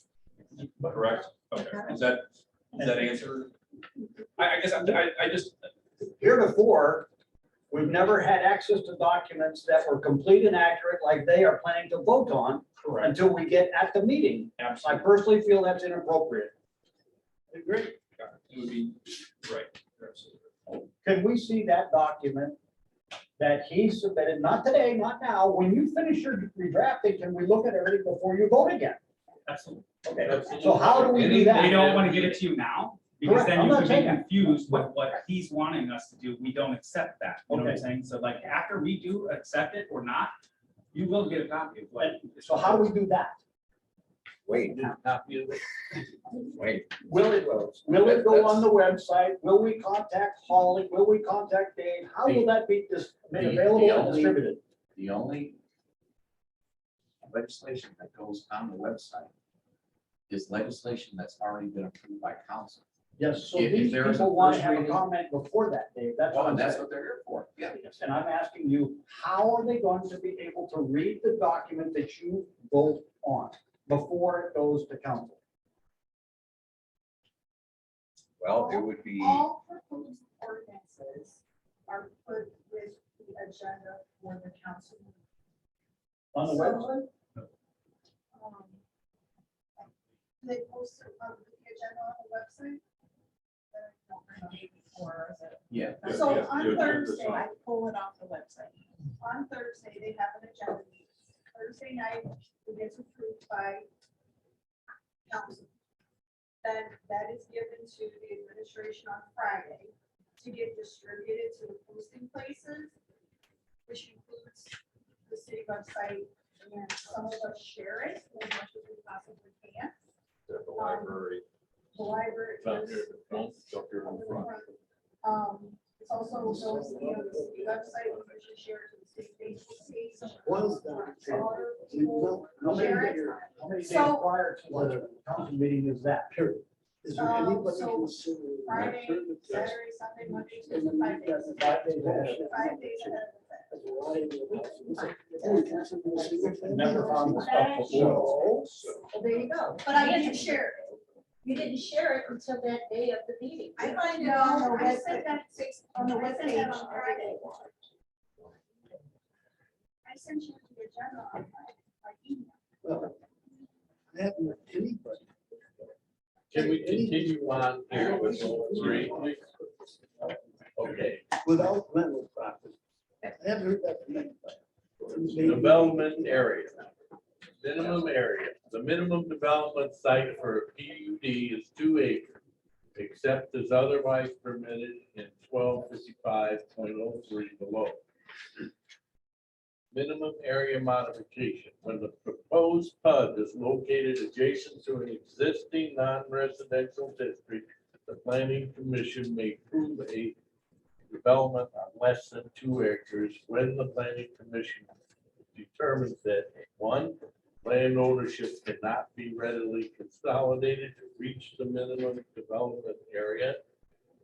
Correct? Okay, does that answer? I guess I just, Heretofore, we've never had access to documents that were complete and accurate like they are planning to vote on correct, until we get at the meeting. I absolutely, personally feel that's inappropriate. agree. It would be, right, you're absolutely right. Can we see that document that he submitted, not today, not now, when you finish your redrafting, can we look at everything before you vote again? Absolutely. Okay, so how do we do that? We don't want to give it to you now, because Correct, then I'm you not could be saying that. confused with what he's wanting us to do. We don't accept that. You know what I'm Okay. saying? So like, after we do accept it or not, you will get a copy of what. So how do we do that? Wait, Wait. Will it go on the website? Will we contact Holly? Will we contact Dave? How will that be made available and distributed? The only legislation that goes on the website is legislation that's already been approved by council. Yes, so If these there is a people want to first have a reading- comment before that, Dave. That's what Well, I'm that's saying. what they're here for. Yeah. And I'm asking you, how are they going to be able to read the document that you vote on before it goes to council? well, it would be, All proposed ordinances are put with the agenda for the council. On the website? They post the agenda on the website. Yeah. So Yeah, on yeah, Thursday, yeah. I pull it off the website. On Thursday, they have an agenda. Thursday night, it gets approved by council. Then that is given to the administration on Friday to get distributed to the posting places, which includes the city website, and some of us share it as much as we possibly can. The library. The library. Up here, up here in the front. It's also goes to the city website, we usually share it to the city Facebook page. Was that? So other people How many share it. days- how many days So- prior to the council meeting is that? Period. Is there anybody So considering? Friday, Saturday, Sunday, Monday, And Tuesday, then 5 days. 5 days ahead. 5 days ahead of Never found the stuff before. Well, there you go. But I didn't share it. You didn't share it until that day of the meeting. I find it on the website. I sent that on the webpage on Friday. I sent you the agenda on my email. Well, I haven't met anybody. Can we continue on here with O3? Okay, Without rental property. I haven't heard that from anybody. development area. Minimum area, the minimum development site for a PUD is 2 acres, except as otherwise permitted in 1255.03 below. Minimum area modification, when the proposed PUD is located adjacent to an existing non-residential district, the planning commission may approve a development on less than 2 acres when the planning commission determines that, 1, land ownership cannot be readily consolidated to reach the minimum development area.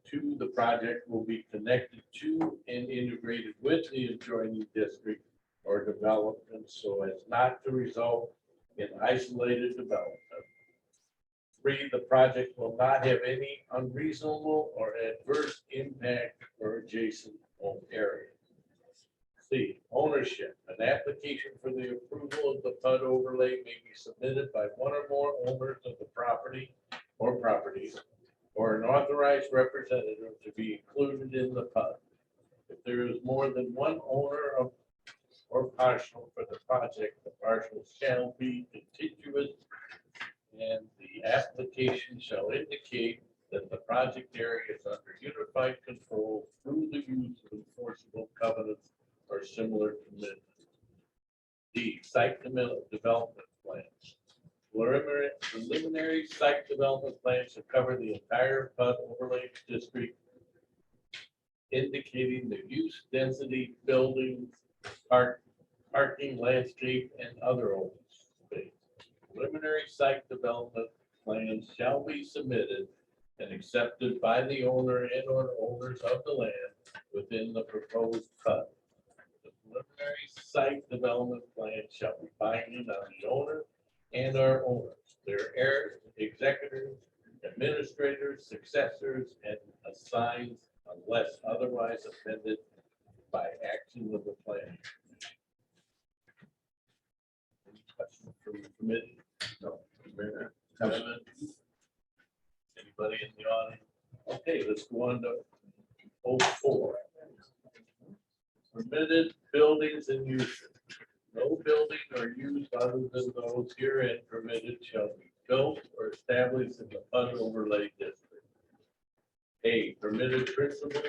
Two, the project will be connected to and integrated with the adjoining district or development so as not to result in isolated development. Three, the project will not have any unreasonable or adverse impact for adjacent home areas. C, ownership. An application for the approval of the PUD overlay may be submitted by one or more owners of the property or properties, or an authorized representative to be included in the PUD. If there is more than one owner of or partial for the project, the partial shall be contiguous, and the application shall indicate that the project area is under unified control through the use of enforceable covenants or similar commitments. D, site development plans. Preliminary site development plans to cover the entire PUD overlay district, indicating the use, density, buildings, parking, landscape, and other open space. Preliminary site development plans shall be submitted and accepted by the owner and or owners of the land within the proposed PUD. The preliminary site development plan shall be binding on the owner and our owners, their heirs, executors, administrators, successors, and assigns unless otherwise amended by action of the plan. Any questions from the committee? No. Kevin? Anybody in the audience? Okay, let's go on to 04. Permitted buildings and uses. No building or use other than those herein permitted shall be built or established in the PUD overlay district. A, permitted principal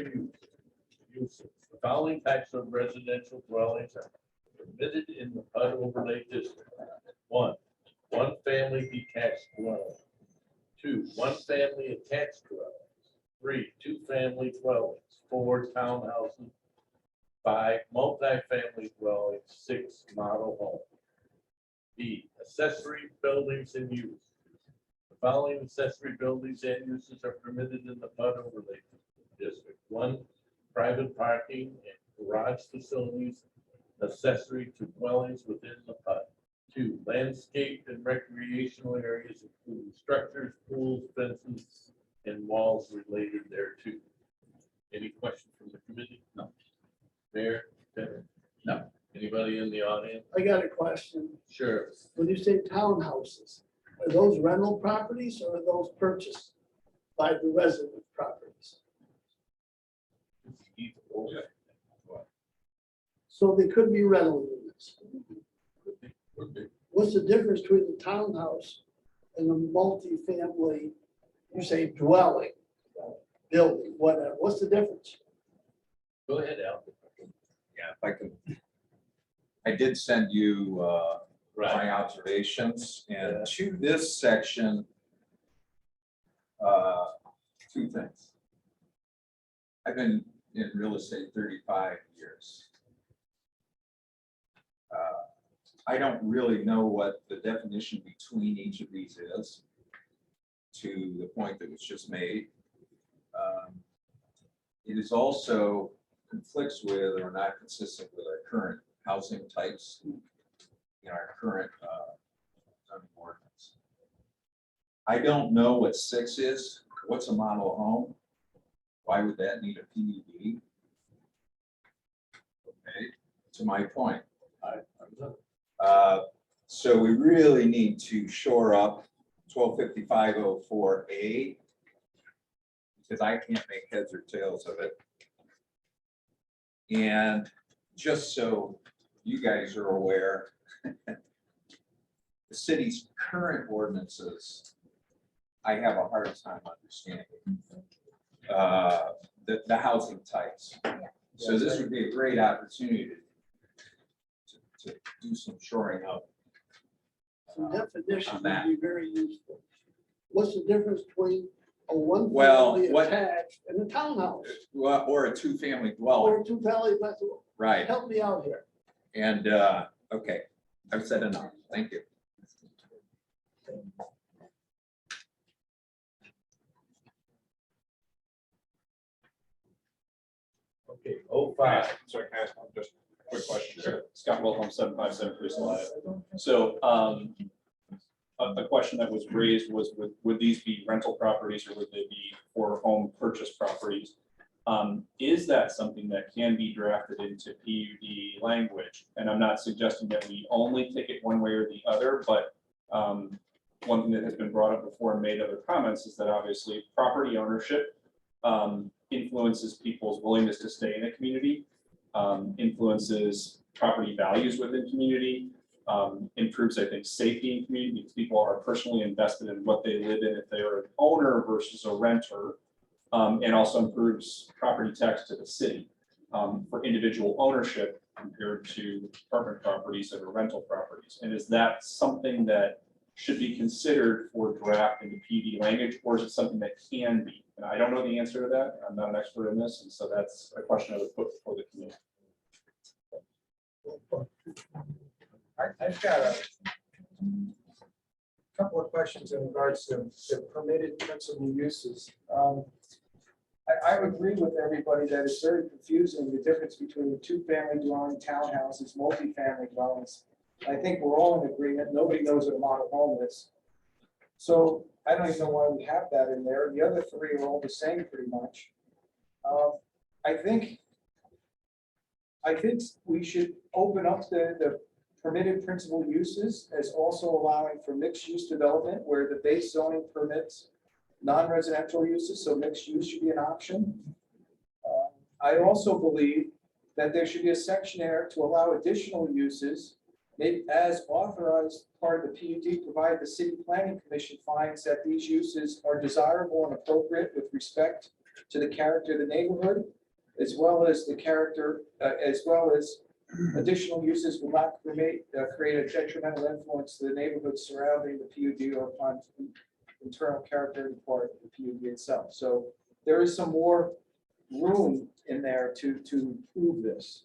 uses. The following types of residential dwellings are permitted in the PUD overlay district. One family detached dwelling. Two, one family attached dwellings. Three, two family dwellings. Four, townhouses. Five, multifamily dwellings. Six, model homes. B, accessory buildings and use. The following accessory buildings and uses are permitted in the PUD overlay district. One, private parking and garage facilities accessory to dwellings within the PUD. Two, landscape and recreational areas including structures, pools, fences, and walls related thereto. Any questions from the committee? No. Mayor? Kevin? No. Anybody in the audience? I got a question. Sure. When you say townhouses, are those rental properties or are those purchased by the resident properties? So they could be rental units. What's the difference between the townhouse and the multifamily, you say dwelling, building, whatever? What's the difference? Go ahead, Al. Yeah, if I could. I did send you my observations, and to this section, two things. I've been in real estate 35 years. I don't really know what the definition between each of these is, to the point that was just made. It is also conflicts with or not consistent with our current housing types in our current zoning ordinance. I don't know what 6 is. What's a model home? Why would that need a PUD? Okay, to my point. So we really need to shore up 1255-04A, because I can't make heads or tails of it. And just so you guys are aware, the city's current ordinances, I have a hard time understanding the housing types. So this would be a great opportunity to do some shoring up. Some definition on that. would be very useful. What's the difference between a one Well, family what- attached and a townhouse Well, or a 2-family dwelling, or a two family? right? Help me out here. And, okay, I've said enough. Thank you. 05. Sorry, can I ask one just quick question? Sure. Scott Wilhelm, 757 Crystal Ave. So, a question that was raised was, would these be rental properties or would they be for home purchase properties? Is that something that can be drafted into PUD language? And I'm not suggesting that we only take it one way or the other, but one thing that has been brought up before and made other comments is that obviously property ownership influences people's willingness to stay in a community, influences property values within community, improves, I think, safety in community because people are personally invested in what they live in if they are an owner versus a renter, and also improves property tax to the city for individual ownership compared to apartment properties that are rental properties. And is that something that should be considered for draft into PUD language, or is it something that can be? And I don't know the answer to that. I'm not an expert in this, and so that's a question I would put before the community. I've got a couple of questions in regards to the permitted principal uses. I would agree with everybody that it's very confusing, the difference between two-family dwelling, townhouses, multifamily dwellings. I think we're all in agreement. Nobody knows what a model home is. So I don't even know why we have that in there. The other three are all the same pretty much. I think we should open up the permitted principal uses as also allowing for mixed use development where the base zoning permits non-residential uses, so mixed use should be an option. I also believe that there should be a section there to allow additional uses, maybe as authorized part of the PUD, provided the city planning commission finds that these uses are desirable and appropriate with respect to the character of the neighborhood, as well as the character, as well as additional uses will not create a detrimental influence to the neighborhood surrounding the PUD or upon internal character and part of the PUD itself. So there is some more room in there to prove this.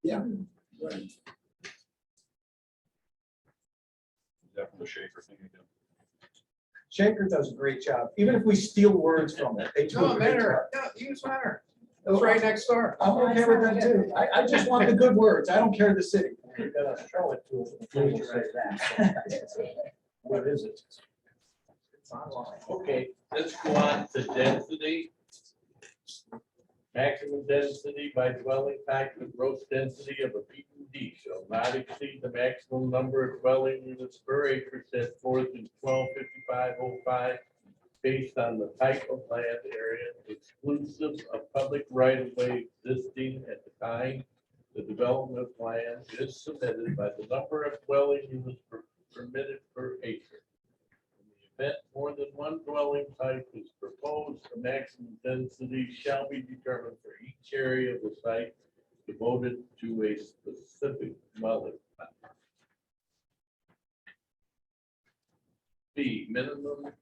Yeah. Right. Definitely Shaker thing to do. Shaker does a great job, even if we steal words from it. They do a great job. No, use Mentor. It's right next door. I'm okay with that too. I just want the good words. I don't care the city. You gotta show it to us. What is it? It's online. Okay, let's go on to density. Maximum density by dwelling type and gross density of a PUD shall not exceed the maximum number of dwelling units per acre set forth in 125505 based on the type of land area exclusive of public right of way existing at the time the development plan is submitted by the number of dwelling units permitted per acre. In the event more than one dwelling type is proposed, the maximum density shall be determined for each area of the site devoted to a specific dwelling type. B,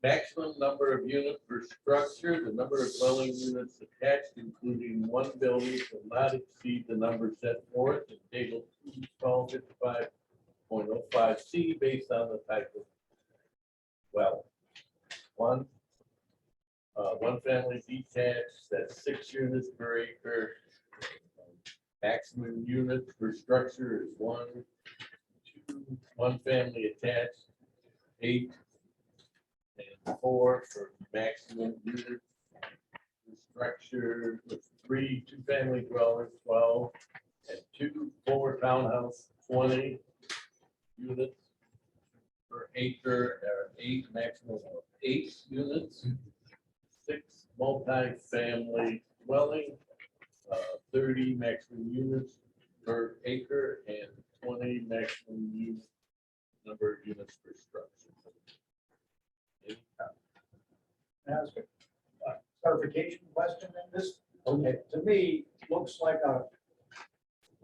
maximum number of units per structure. The number of dwelling units attached, including one building, will not exceed the number set forth in table 1255.05C based on the type of well. One family detached, that's 6 units per acre. Maximum units per structure is 1. 2, one family attached, 8. And 4 for maximum units per structure with 3 two-family dwellings, 12, and 4 townhouse, 20 units per acre, 8 maximum of 8 units, 6 multi-family dwelling, 30 maximum units per acre, and 20 maximum number of units per structure. Ask a clarification question in this. Okay, to me, looks like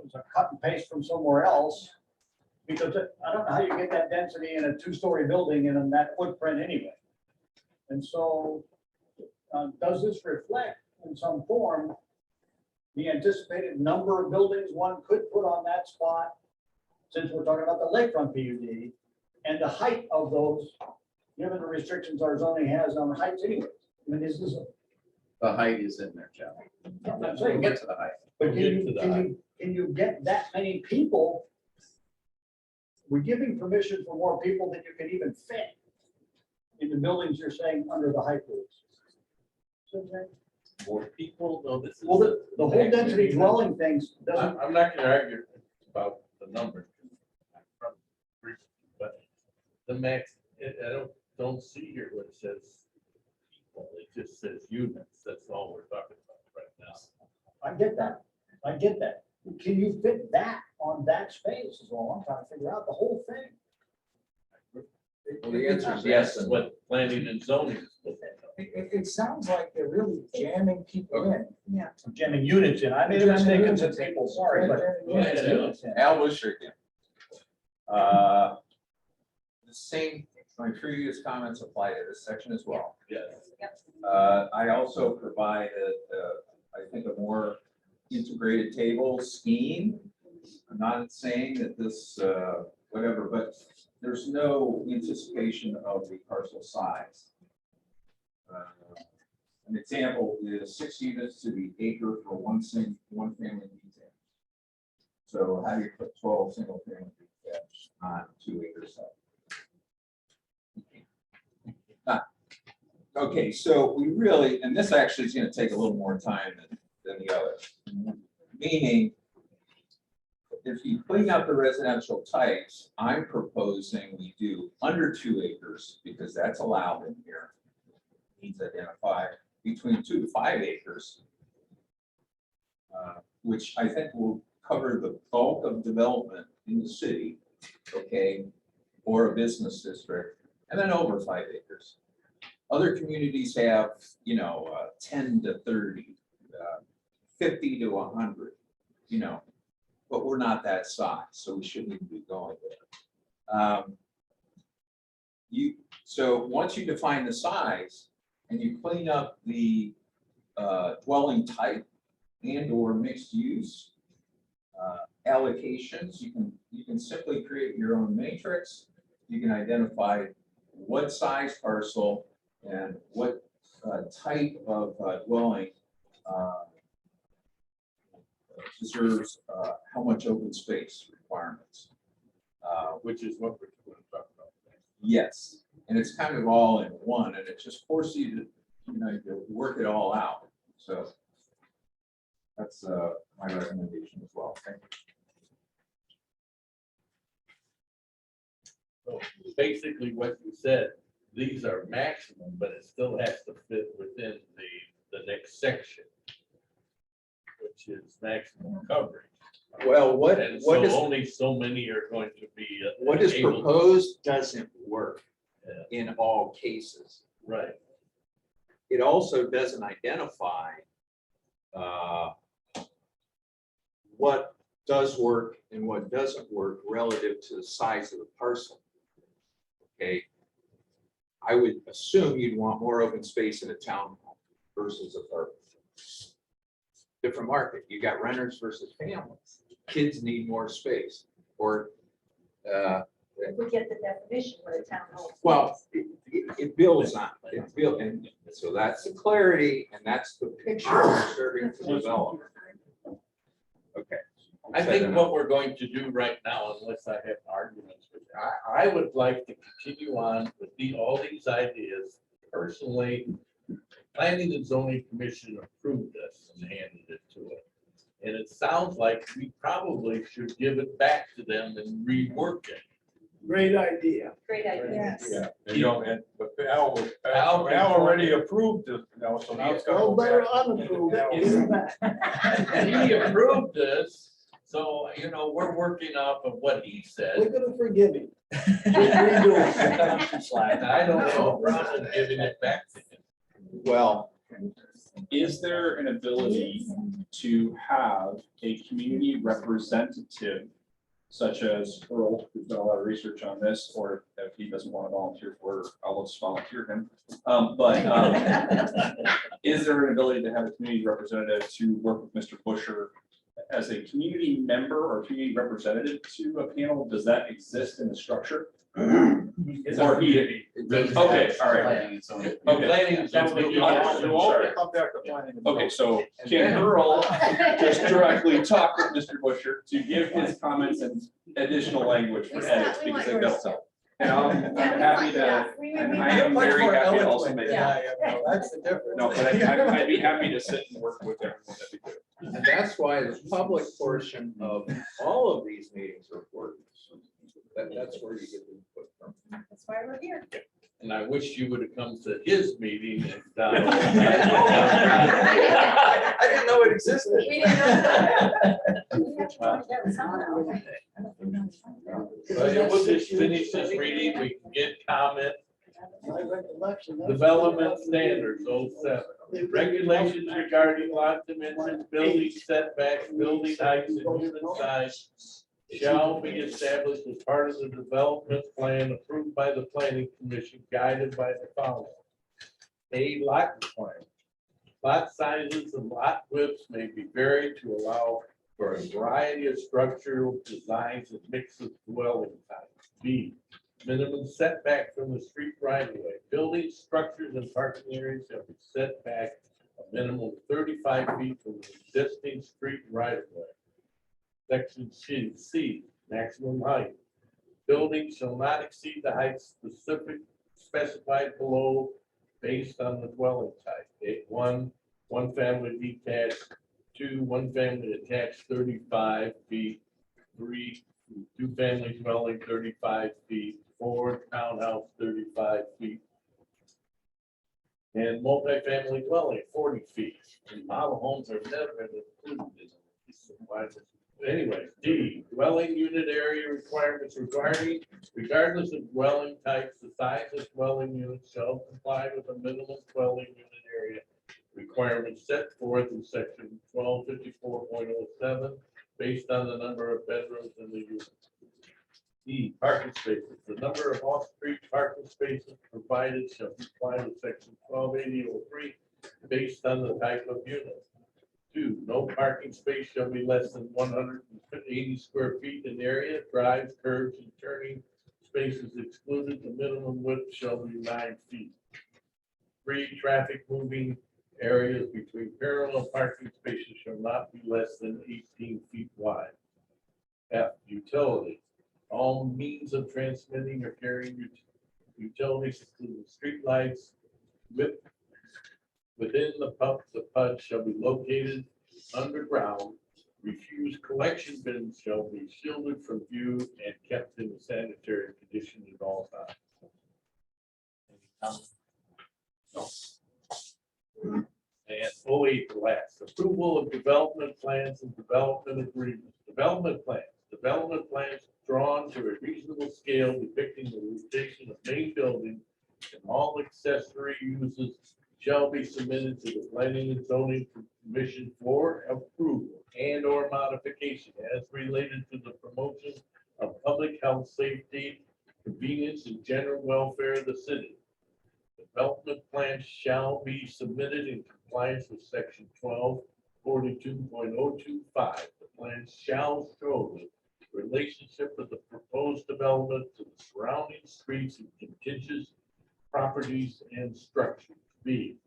it's a cut and paste from somewhere else. Because I don't know how you get that density in a 2-story building and in that footprint anyway. And so, does this reflect in some form the anticipated number of buildings one could put on that spot? Since we're talking about the lakefront PUD and the height of those, given the restrictions our zoning has on heights anyway. I mean, is this The height is in there, Jeff. I'm saying, We'll get to the height. But We'll get to that. can you get that many people? We're giving permission for more people than you can even fit in the buildings you're saying under the height rules. More people, no, this is. Well, the whole density dwelling things doesn't, I'm not gonna argue about the number. But the max, I don't see here what it says. People, it just says units, that's all we're talking about right now. I get that. I get that. Can you fit that on that space is all I'm trying to figure out, the whole thing. Well, the answer is Yes, yes. what planning and zoning is. It sounds like they're really jamming people in. I'm jamming units in. I made a mistake and said people, sorry, but. Yeah. units in. Al Wisher again. The same, my previous comments apply to this section as well. Yes. I also provided, I think, a more integrated table scheme. I'm not saying that this, whatever, but there's no anticipation of the parcel size. An example is 6 units to the acre for one family detail. So how do you put 12 single family detached on 2 acres? Okay, so we really, and this actually is going to take a little more time than the other. Meaning, if you clean up the residential types, I'm proposing we do under 2 acres because that's allowed in here. Needs identified between 2 to 5 acres, which I think will cover the bulk of development in the city, okay, or a business district, and then over 5 acres. Other communities have, 10 to 30, 50 to 100, but we're not that size, so we shouldn't even be going there. So once you define the size and you clean up the dwelling type and or mixed use allocations, you can simply create your own matrix. You can identify what size parcel and what type of dwelling deserves how much open space requirements. Which is what we're going to talk about. Yes, and it's kind of all in one, and it just forces you to work it all out. So that's my recommendation as well. Thank you. So basically what you said, these are maximum, but it still has to fit within the next section, which is maximum coverage. Well, And so only so many are going to be. what is able to- proposed doesn't work Yeah. in all cases. Right. It also doesn't identify what does work and what doesn't work relative to the size of the parcel. Okay. I would assume you'd want more open space in a townhome versus apartment. Different market. You got renters versus families. Kids need more space. Or If we get the definition for a townhome. well, it builds on it. And so that's the clarity, and that's the picture we're starting to develop. Okay. I think what we're going to do right now, unless I have arguments with, I would like to continue on with all these ideas. Personally, Planning and Zoning Commission approved this and handed it to it. And it sounds like we probably should give it back to them and rework it. Great idea. Great idea. But Al Al already approved it, so now it's got. Well, better unapproved. He approved this, so, we're working off of what he We're said. gonna forgive him. And I don't know, problem giving it back to him. Well, Is there an ability to have a community representative, such as Earl, who's done a lot of research on this, or if he doesn't want to volunteer for it, I'll just volunteer him. Is there an ability to have a community representative to work with Mr. Busher as a community member or community representative to a panel? Does that exist in the structure? Or he. Okay, all right. Planning and zoning. Okay. Planning, That's zoning, good. Sorry. Come back to planning. and Okay, so And can then- Earl just directly talk with Mr. Busher to give his comments and additional language for edits, because I think that'll help. And I'm happy to, I am very happy to also make. That's the difference. No, but I'd be happy to sit and work with everyone. That'd be good. And that's why the public portion of all of these meetings are important. That's where you get the input from. That's why we're here. And I wish you would have come to his meeting and done. I didn't know it existed. We didn't know. We have to find out somehow. But we'll just finish this reading, we can get comment. My recollection. that's- Development standards, 07. Regulations regarding lot dimensions, building setbacks, building heights, and unit size shall be established as part of the development plan approved by the planning commission, guided by the following. A, lot requirement. Lot sizes and lot widths may be varied to allow for a variety of structural designs and mix of dwelling types. B, minimum setback from the street right of way. Buildings, structures, and parking areas shall be set back a minimum of 35 feet from the existing street right of way. Section C, maximum height. Buildings shall not exceed the height specified below based on the dwelling type. One family detached, 2, one family attached 35 feet, 3, two family dwelling 35 feet, 4 townhouse 35 feet, and multifamily dwelling 40 feet. And model homes are never included in this. Anyway, D, dwelling unit area requirements regardless of dwelling types, the size of dwelling units shall comply with a minimum dwelling unit area requirements set forth in section 1254.07 based on the number of bedrooms in the unit. E, parking spaces. The number of off-street parking spaces provided shall comply with section 1280.03 based on the type of unit. 2, no parking space shall be less than 180 square feet in area. Drives, curbs, and turning spaces excluded. The minimum width shall be 9 feet. 3, traffic moving areas between parallel parking spaces shall not be less than 18 feet wide. F, utility. All means of transmitting or carrying utilities, including streetlights, within the PUD shall be located underground. Refused collection bins shall be shielded from view and kept in a sanitary condition at all times. And 08, the last, approval of development plans and development agreements. Development plans drawn to a reasonable scale depicting the location of main building and all accessory uses shall be submitted to the planning and zoning commission for approval and or modification as related to the promotion of public health, safety, convenience, and general welfare of the city. Development plans shall be submitted in compliance with section 1242.025. The plans shall show the relationship of the proposed development to the surrounding streets and contiguous properties and structures. B,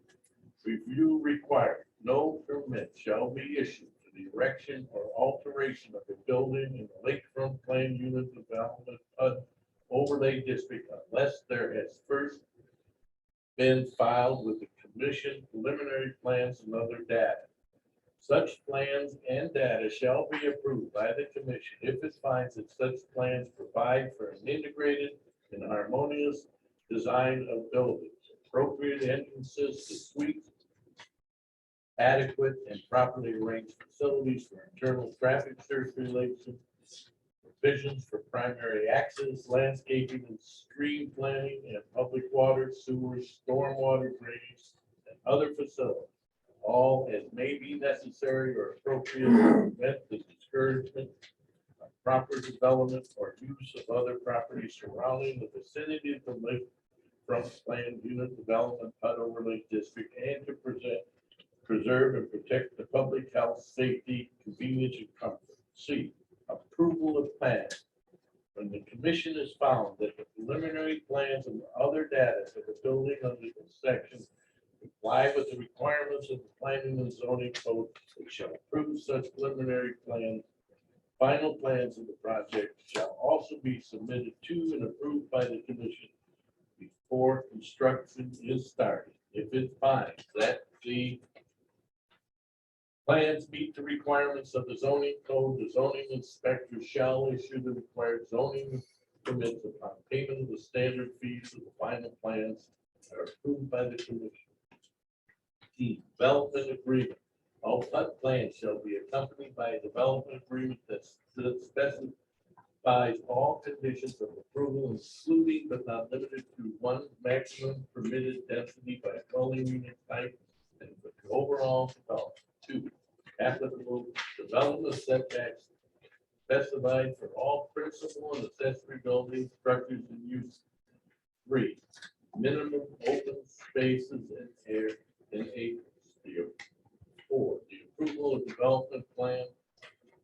review required. No permit shall be issued for the erection or alteration of a building in the lakefront plan unit development overlay district unless there has first been filed with the commission preliminary plans and other data. Such plans and data shall be approved by the commission if it finds that such plans provide for an integrated and harmonious design of buildings, appropriate entrances to suites, adequate and properly arranged facilities for internal traffic circulation, provisions for primary access, landscaping and stream planning, and public water, sewers, stormwater drainage, and other facilities, all as may be necessary or appropriate to prevent the discouragement of proper development or use of other properties surrounding the vicinity of the lake from planned unit development PUD overlay district and to preserve and protect the public health, safety, convenience, and comfort. C, approval of plans. when the commission has found that the preliminary plans and other data for the building under this section comply with the requirements of the planning and zoning code, it shall approve such preliminary plans. Final plans of the project shall also be submitted to and approved by the commission before construction is started. If it finds that the plans meet the requirements of the zoning code, the zoning inspector shall issue the required zoning permits upon payment of the standard fees of the final plans that are approved by the commission. D, development agreement. All flood plans shall be accompanied by a development agreement that specifies all conditions of approval, including but not limited to: 1, maximum permitted density by dwelling unit type and the overall development; 2, applicable development setbacks specified for all principal and accessory buildings, structures, and use. 3, minimum open spaces and air in acres. 4, the approval of development plan.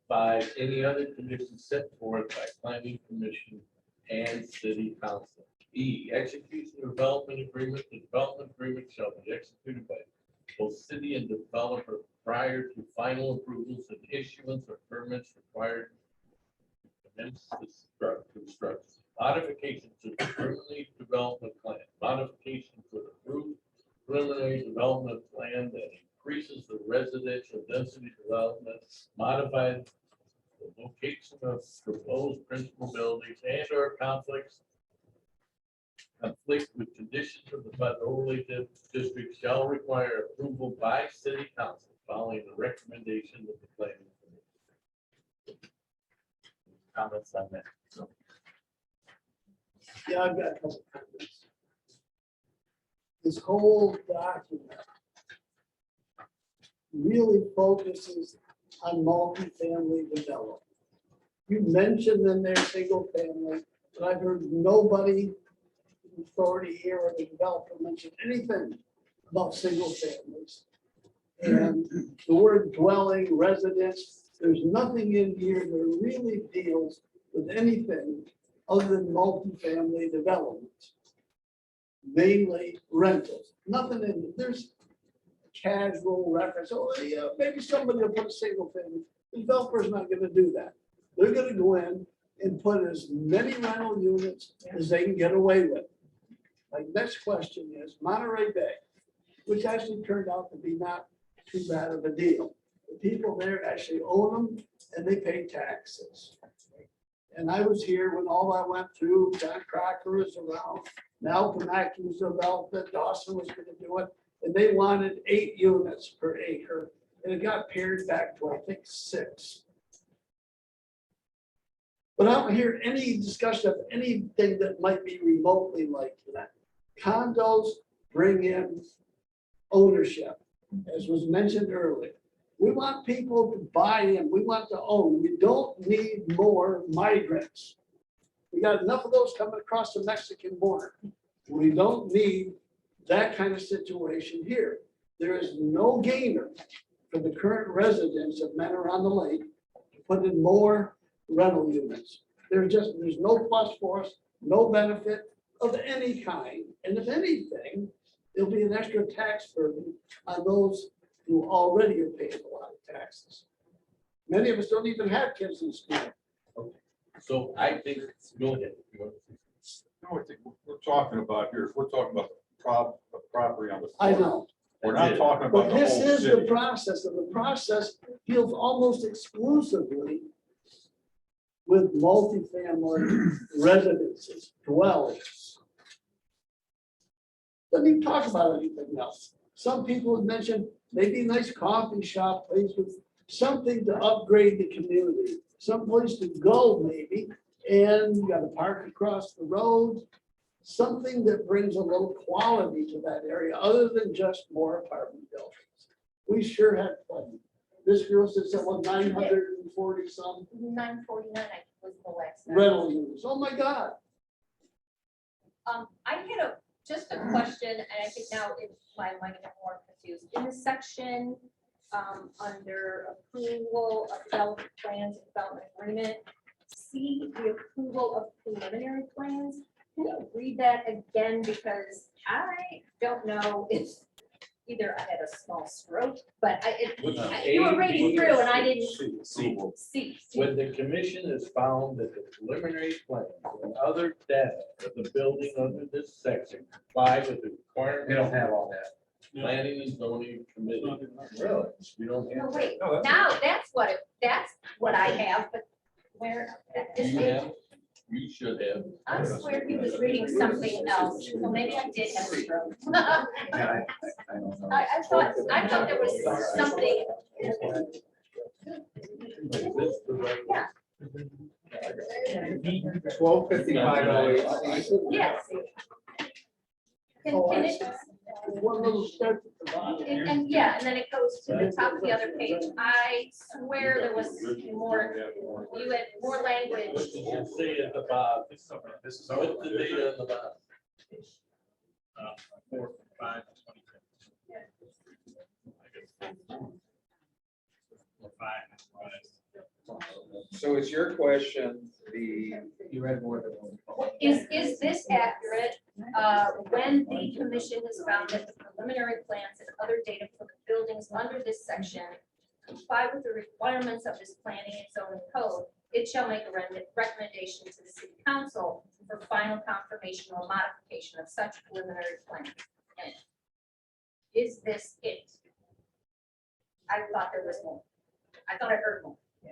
5, any other conditions set forth by planning commission and city council. E, execution of development agreement. The development agreement shall be executed by both city and developer prior to final approvals and issuance of permits required to commence construction. Modifications to the preliminary development plan. Modification to the approved preliminary development plan that increases the residential density development, modified the location of proposed principal buildings and or conflict with conditions of the flood overlay district shall require approval by city council following the recommendation of the planning commission. Comments on that? Yeah, I've got a couple comments. This whole document really focuses on multifamily development. You mentioned in there single family, but I've heard nobody in authority here or the developer mention anything about single families. And the word dwelling, residence, there's nothing in here that really deals with anything other than multifamily development. Mainly rentals, nothing in, there's casual reference, oh, yeah, maybe somebody will put a single family. The developer's not gonna do that. They're gonna go in and put as many rental units as they can get away with. My next question is Monterey Bay, which actually turned out to be not too bad of a deal. The people there actually own them and they pay taxes. And I was here when all that went through. John Crocker was around, Malcolm Act was developed, Dawson was gonna do it. And they wanted 8 units per acre, and it got pared back to, I think, 6. But I don't hear any discussion of anything that might be remotely like that. Condos bring in ownership, as was mentioned earlier. We want people to buy in, we want to own. We don't need more migrants. We got enough of those coming across the Mexican border. We don't need that kind of situation here. There is no gainer for the current residents of Manor on the Lake to put in more rental units. There's no plus for us, no benefit of any kind. And if anything, there'll be an extra tax burden on those who already are paying a lot of taxes. Many of us don't even have kids in school. So I think, go ahead. No, I think we're talking about here, we're talking about the property on the. I know. We're not talking about But the this whole is the city. process, and the process deals almost exclusively with multifamily residences, dwellings. Doesn't even talk about anything else. Some people have mentioned maybe a nice coffee shop, place with something to upgrade the community, someplace to go maybe, and you got to park across the road. Something that brings a little quality to that area other than just more apartment buildings. We sure had plenty. This girl said something 940 some 949, I think was the last. rental units. Oh my God. I had just a question, and I think now I might get more confused. In the section under approval of development plans and development agreement, see the approval of preliminary plans. Can you read that again? Because I don't know if either I had a small stroke, but you were reading through and I didn't see. When the commission has found that the preliminary plans and other data of the building under this section comply with the requirements. We don't have all that. Planning and zoning committee. Really? You don't No, have? wait, now that's what I have, but where? is You it? have? You should have. I swear he was reading something else. Well, maybe I did have a stroke. I thought there was something. Yeah. 1255. Yes. Can it, One little step at the bottom. and yeah, and then it goes to the top of the other page. I swear there was more, you had more language. What did you say at the bottom? This is what's the data on the bottom? 4, 5, 20. So is your question, You read more than one. Is this accurate? When the commission has found that the preliminary plans and other data for the buildings under this section comply with the requirements of this planning and zoning code, it shall make a recommendation to the city council for final confirmation or modification of such preliminary plans. And is this it? I thought there was more. I thought I heard more. Yeah.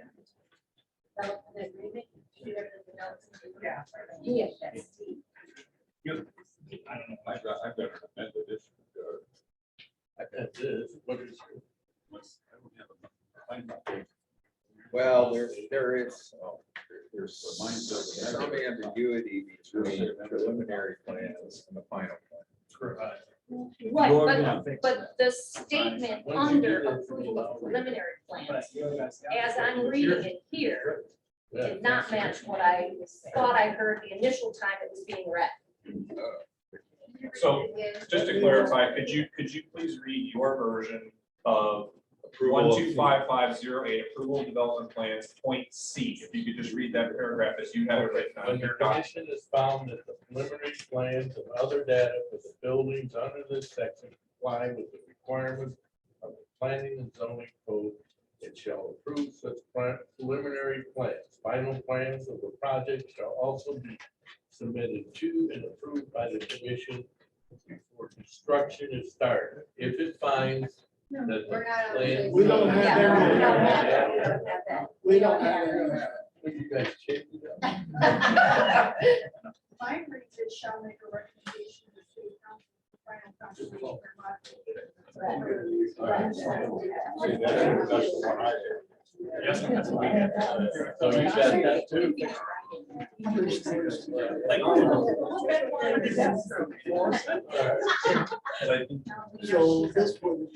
Yeah. Yeah, that's deep. I don't know. I've got an amended issue. That's it. What is? well, there is, there's some ambiguity between preliminary plans and the final plan. Right, but the statement under approval of preliminary plans, as I'm reading it here, did not match what I thought I heard the initial time it was being read. So just to clarify, could you please read your version of 125508 approval of development plans, point C? If you could just read that paragraph as you have it written When on the your document. commission has found that the preliminary plans and other data for the buildings under this section comply with the requirements of the planning and zoning code, it shall approve such preliminary plans. Final plans of the project shall also be submitted to and approved by the commission before construction is started. If it finds that the plan. We don't have Yeah, that. we don't have that. We don't have that. We don't have that. Will you guys change it up? Mine reads it shall make a recommendation to the city council for final confirmation or See, that's the one I had. Yes, that's what we had. So you got that too? So this would.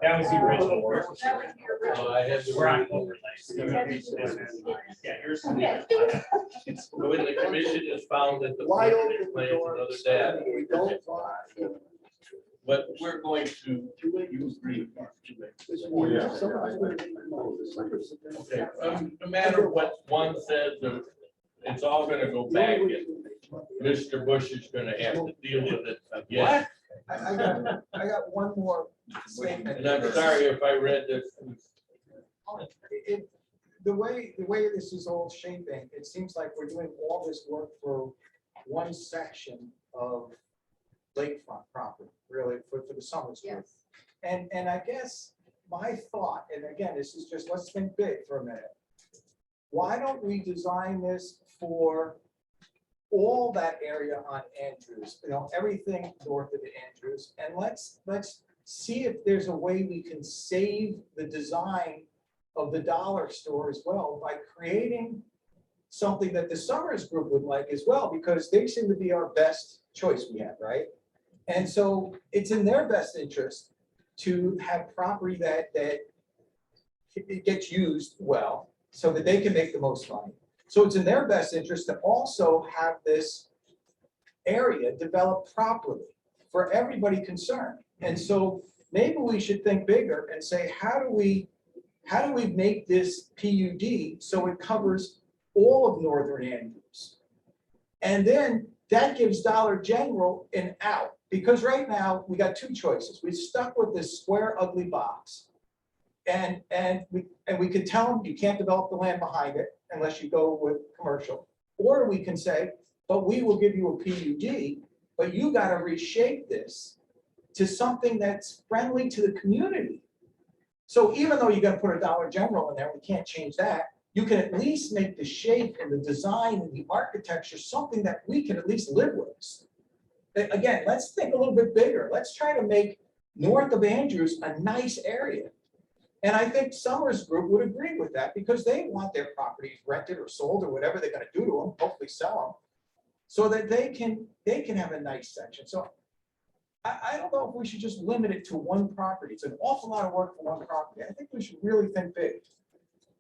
That was the original work. Oh, I had to We're on read it. overlays. Yeah, yours. When the commission has found that the Wide preliminary open plans door. and other data. We don't want. But we're going to, you agree. Okay, no matter what one says, it's all gonna go back and Mr. Bush is gonna have to deal with it again. I got one more statement. And I'm sorry if I read this. The way this is all shaping, it seems like we're doing all this work for one section of lakefront property, really, for the Summers Group. And I guess my thought, and again, this is just, let's think big for a minute. Why don't we design this for all that area on Andrews, everything north of Andrews, and let's see if there's a way we can save the design of the dollar store as well by creating something that the Summers Group would like as well, because they seem to be our best choice we have, right? And so it's in their best interest to have property that it gets used well so that they can make the most money. So it's in their best interest to also have this area developed properly for everybody concerned. And so maybe we should think bigger and say, how do we make this PUD so it covers all of Northern Andrews? And then that gives Dollar General an out, because right now we got two choices. We're stuck with this square ugly box. And we could tell them you can't develop the land behind it unless you go with commercial. Or we can say, but we will give you a PUD, but you got to reshape this to something that's friendly to the community. So even though you're going to put a Dollar General in there, we can't change that. You can at least make the shape and the design and the architecture something that we can at least live with. Again, let's think a little bit bigger. Let's try to make north of Andrews a nice area. And I think Summers Group would agree with that, because they want their properties rented or sold or whatever they're going to do to them, hopefully sell them, so that they can have a nice section. So I don't know if we should just limit it to one property. It's an awful lot of work for one property. I think we should really think big.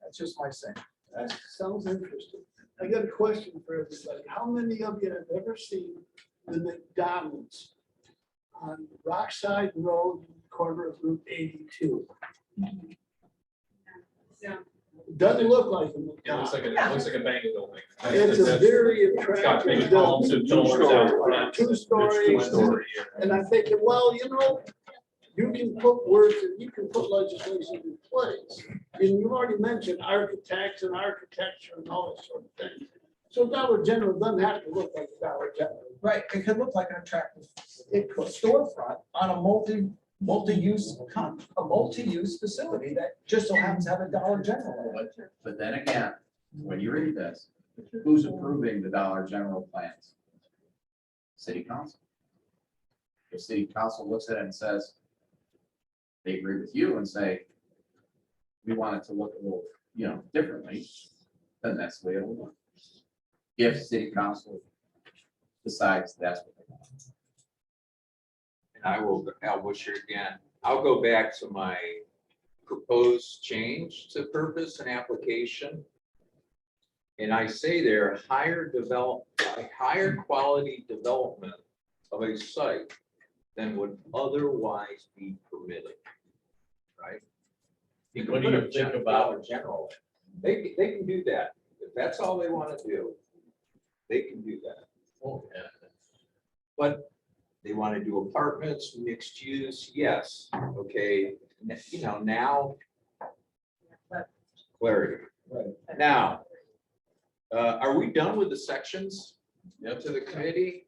That's just my saying. That sounds interesting. I got a question for everybody. How many of you have ever seen the McDonald's on Rockside Road, corner of Route 82? Yeah. It doesn't look like a It looks McDonald's. like it looks like a bank building. It's a very It's got maybe attractive columns building. and pillars out front. Two stories. Two-story, yeah. And I'm thinking, well, you know, you can put words and you can put legislation in place. And you already mentioned architects and architecture and all that sort of thing. So Dollar General doesn't have to look like a Dollar General. Right, it could look like an attractive storefront on a multi-use facility that just so happens to have a Dollar General. But then again, when you read this, who's approving the Dollar General plans? City Council. The City Council looks at it and says, they agree with you and say, we want it to look a little, differently, then that's the way it'll look. If City Council decides that's what they want. And I will, Al Busher again, I'll go back to my proposed change to purpose and application. And I say there, higher quality development of a site than would otherwise be permitted, right? You can What do put you a think Dollar about- General, they can do that. If that's all they want to do, they can do that. Oh, yeah. But they want to do apartments, mixed use, yes, okay, now clarity. Right. Now, are we done with the sections to the committee?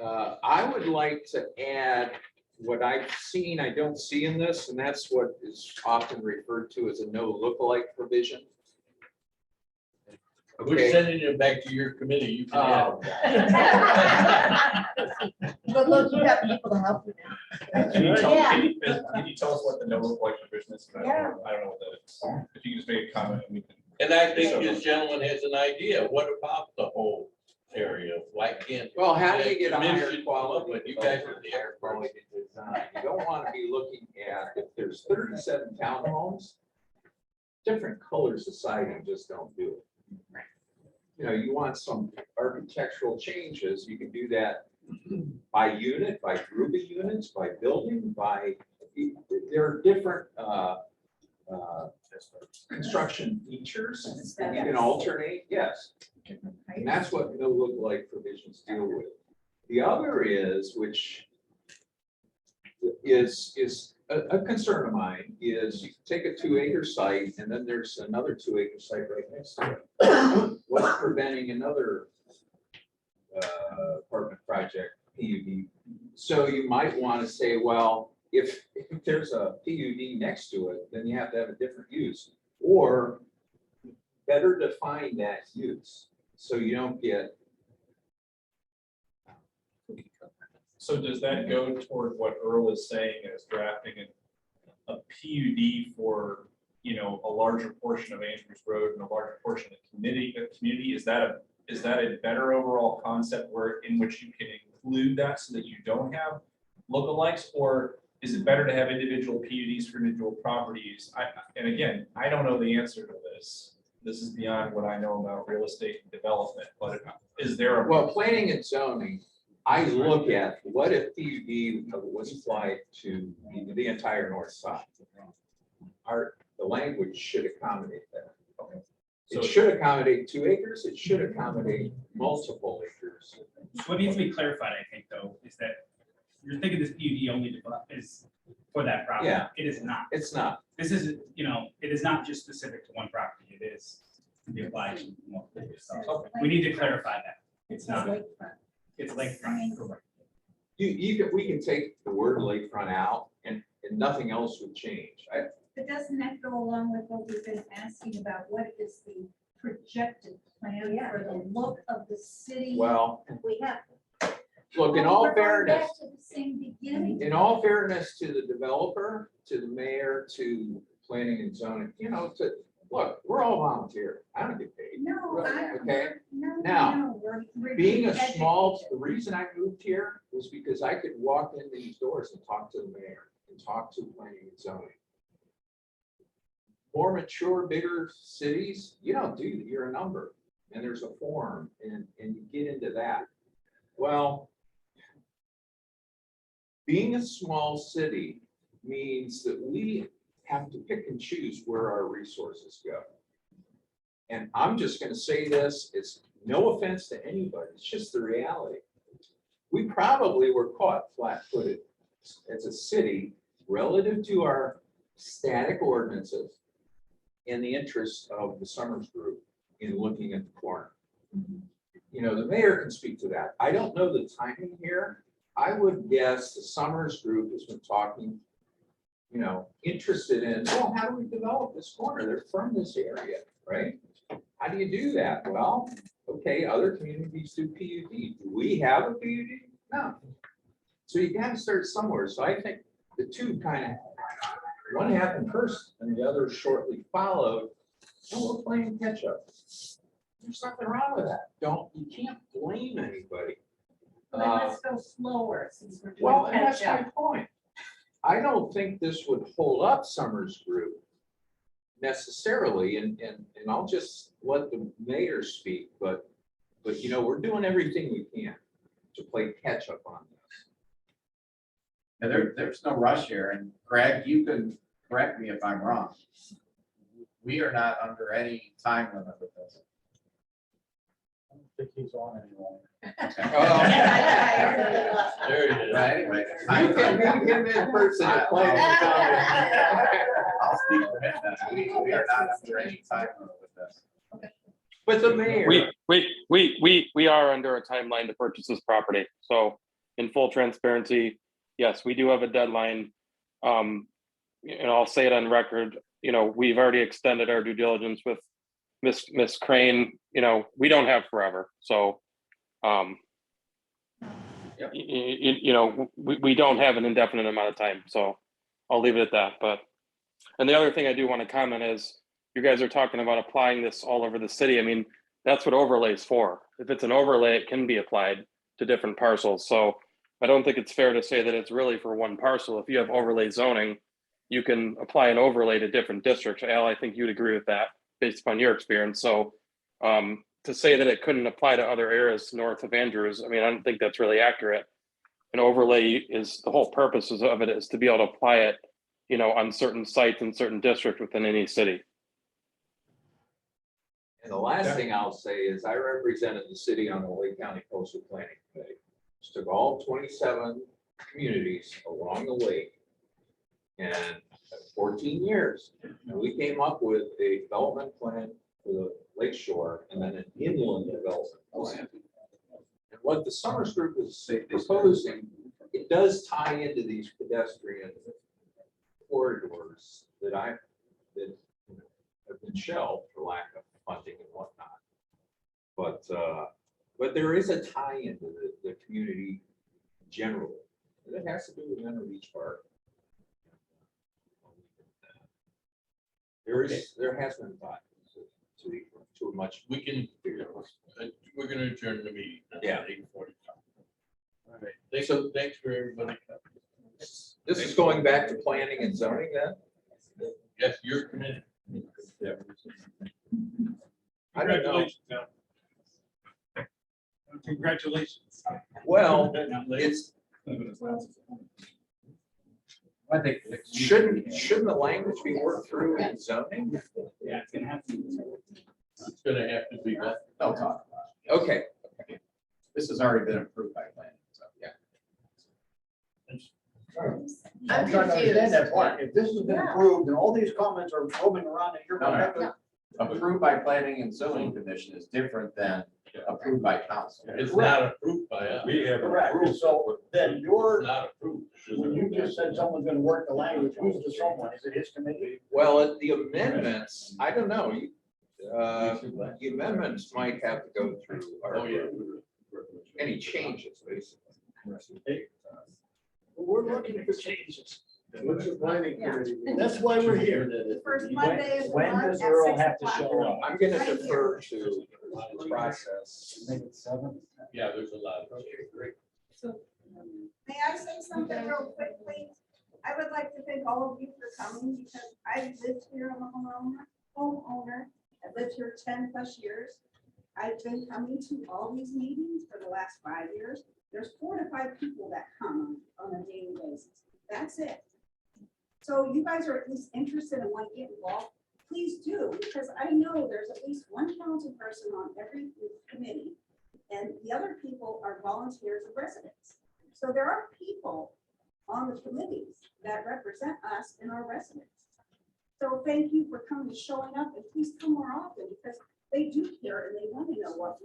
I would like to add what I've seen, I don't see in this, and that's what is often referred to as a no lookalike provision. We're Okay. sending it back to your committee. You can Oh. add. But look, you got people to help you now. Can you tell, Yeah. can you tell us what the no lookalike provision is? I don't know what that is. If you can just make a comment and we can. And I think this gentleman has an idea. What about the whole area? Why can't? Well, how do you get a higher Commission, quality? but you guys are the higher experts. quality design? You don't want to be looking at, if there's 37 townhomes, different colors of siding just don't do it. You want some architectural changes, you can do that by unit, by group of units, by building, there are different construction features. You can alternate, yes. And that's what no lookalike provisions deal with. The other is, which is a concern of mine, is you take a 2-acre site and then there's another 2-acre site right next to it. What's preventing another apartment project PUD? So you might want to say, well, if there's a PUD next to it, then you have to have a different use, or better define that use so you don't get. So does that go toward what Earl is saying as drafting a PUD for, a larger portion of Andrews Road and a larger portion of the community? Is that a better overall concept in which you can include that so that you don't have lookalikes? Or is it better to have individual PUDs for individual properties? And again, I don't know the answer to this. This is beyond what I know about real estate and development, but is there a? Well, planning and zoning, I look at what if PUD was applied to the entire north side. The language should accommodate that. It should accommodate 2 acres, it should accommodate multiple acres. What needs to be clarified, I think, though, is that you're thinking this PUD only is for that property. Yeah. It is not. It's not. This is, it is not just specific to one property. It is to be applied to multiple. So we need to clarify that. It's not. It's lakefront. Correct. We can take the word lakefront out and nothing else would change. But doesn't that go along with what we've been asking about? What is the projected plan for the look of the city? Well, We have. look, in Well, all we're going fairness, back to the same beginning. in all fairness to the developer, to the mayor, to planning and zoning, look, we're all volunteer. I don't get paid. No, Okay. no, Now, no, we're Being a being small, educated. the reason I moved here was because I could walk in these doors and talk to the mayor and talk to planning and zoning. More mature, bigger cities, you don't do, you're a number and there's a form and you get into that. Well, being a small city means that we have to pick and choose where our resources go. And I'm just gonna say this, it's no offense to anybody, it's just the reality. We probably were caught flat-footed as a city relative to our static ordinances in the interest of the Summers Group in looking at the corner. The mayor can speak to that. I don't know the timing here. I would guess the Summers Group has been talking, interested in, well, how do we develop this corner? They're from this area, right? How do you do that? Well, okay, other communities do PUD. Do we have a PUD? No. So you gotta start somewhere. So I think the two one happened first and the other shortly followed. And we're playing catch up. There's nothing wrong with that. You can't blame anybody. But let's go slower since we're Well, doing and that's catch my up. point. I don't think this would hold up Summers Group necessarily, and I'll just let the mayor speak, but we're doing everything we can to play catch up on this. Now, there's no rush here, and Greg, you can correct me if I'm wrong. We are not under any time limit with this. I don't think he's on any longer. There it is. But anyway. You can meet him in person at planning and zoning. I'll speak for him then. We are not under any time limit with this. But the mayor. We are under a timeline to purchase this property. So in full transparency, yes, we do have a deadline. I'll say it on record, we've already extended our due diligence with Miss Crane. We don't have forever. So, we don't have an indefinite amount of time. So I'll leave it at that. And the other thing I do want to comment is you guys are talking about applying this all over the city. I mean, that's what overlay is for. If it's an overlay, it can be applied to different parcels. So I don't think it's fair to say that it's really for one parcel. If you have overlay zoning, you can apply an overlay to different districts. Al, I think you'd agree with that based upon your experience. So to say that it couldn't apply to other areas north of Andrews, I don't think that's really accurate. An overlay is, the whole purpose of it is to be able to apply it, on certain sites in certain districts within any city. And the last thing I'll say is I represented the city on the Lake County Coastal Planning Committee. Just took all 27 communities along the lake. And 14 years, and we came up with a development plan for the lake shore and then an inland development plan. And what the Summers Group is proposing, it does tie into these pedestrian corridors that have been shelved for lack of funding and whatnot. But there is a tie into the community generally. And it has to do with Menor Beach Park. There has been thought to a much. We can figure out, we're gonna adjourn the meeting. Yeah. 8:45. All right, thanks for everybody. This is going back to planning and zoning then? Yes, you're committed. Yeah. I don't know. Congratulations. Congratulations. Well, Not later. it's, I think. shouldn't the language be worked through in zoning? Yeah, it's gonna have to. It's gonna have to be done. They'll talk about it. Okay, This has already been approved by planning, so, yeah. I'm trying to understand that part. If this has been Yeah. approved and all these comments are roaming around and you're No, going no. to. Approved by planning and zoning commission is different than approved by council. It's not approved by us. We have Correct. approved. So then It's you're, not approved. when you just said someone's gonna work the language, who's the someone? Is it his committee? well, the amendments, I don't know, the amendments might have to go through Oh, yeah. any changes, basically. We're looking for changes. What's the planning Yeah. committee? That's why we're here. The first Monday of the When month does at Earl 6 have to o'clock. show up? I'm gonna Right here. defer to the process. Make it 7. Yeah, there's a lot of. May I say something real quick, please? I would like to thank all of you for coming because I've lived here, I'm a homeowner. I've lived here 10 plus years. I've been coming to all these meetings for the last 5 years. There's 4 to 5 people that come on a daily basis. That's it. So you guys are at least interested and want to get involved, please do, because I know there's at least one council person on every committee. And the other people are volunteers of residents. So there are people on the committees that represent us and our residents. So thank you for coming, showing up, and please come more often because they do care and they want to know what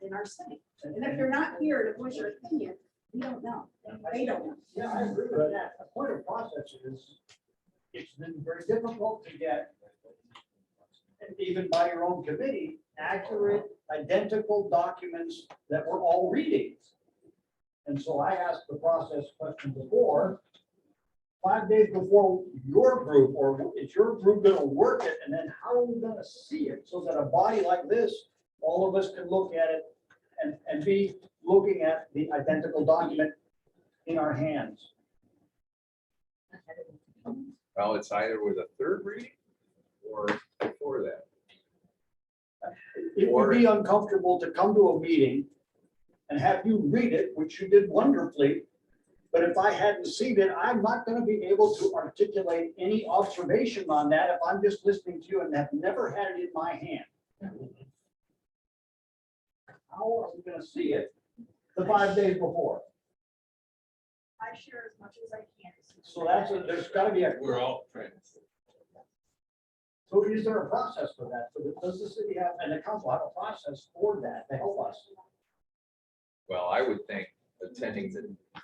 in our city. And if you're not here to voice your opinion, we don't know. They don't know. Yeah, I agree with that. A point of process is, it's been very difficult to get, and even by your own committee, accurate, identical documents that we're all reading. And so I asked the process question before, 5 days before your group, or is your group gonna work it, and then how are we gonna see it? So that a body like this, all of us can look at it and be looking at the identical document in our hands. Well, it's either with a third reading or before that. It would be uncomfortable to come to a meeting and have you read it, which you did wonderfully. But if I hadn't seen it, I'm not going to be able to articulate any observation on that if I'm just listening to you and have never had it in my hand. How are we going to see it the 5 days before? I share as much as I can. So there's got to be a. We're all trying. So is there a process for that? So does the city have, and the council have a process for that to help us? Well, I would think attending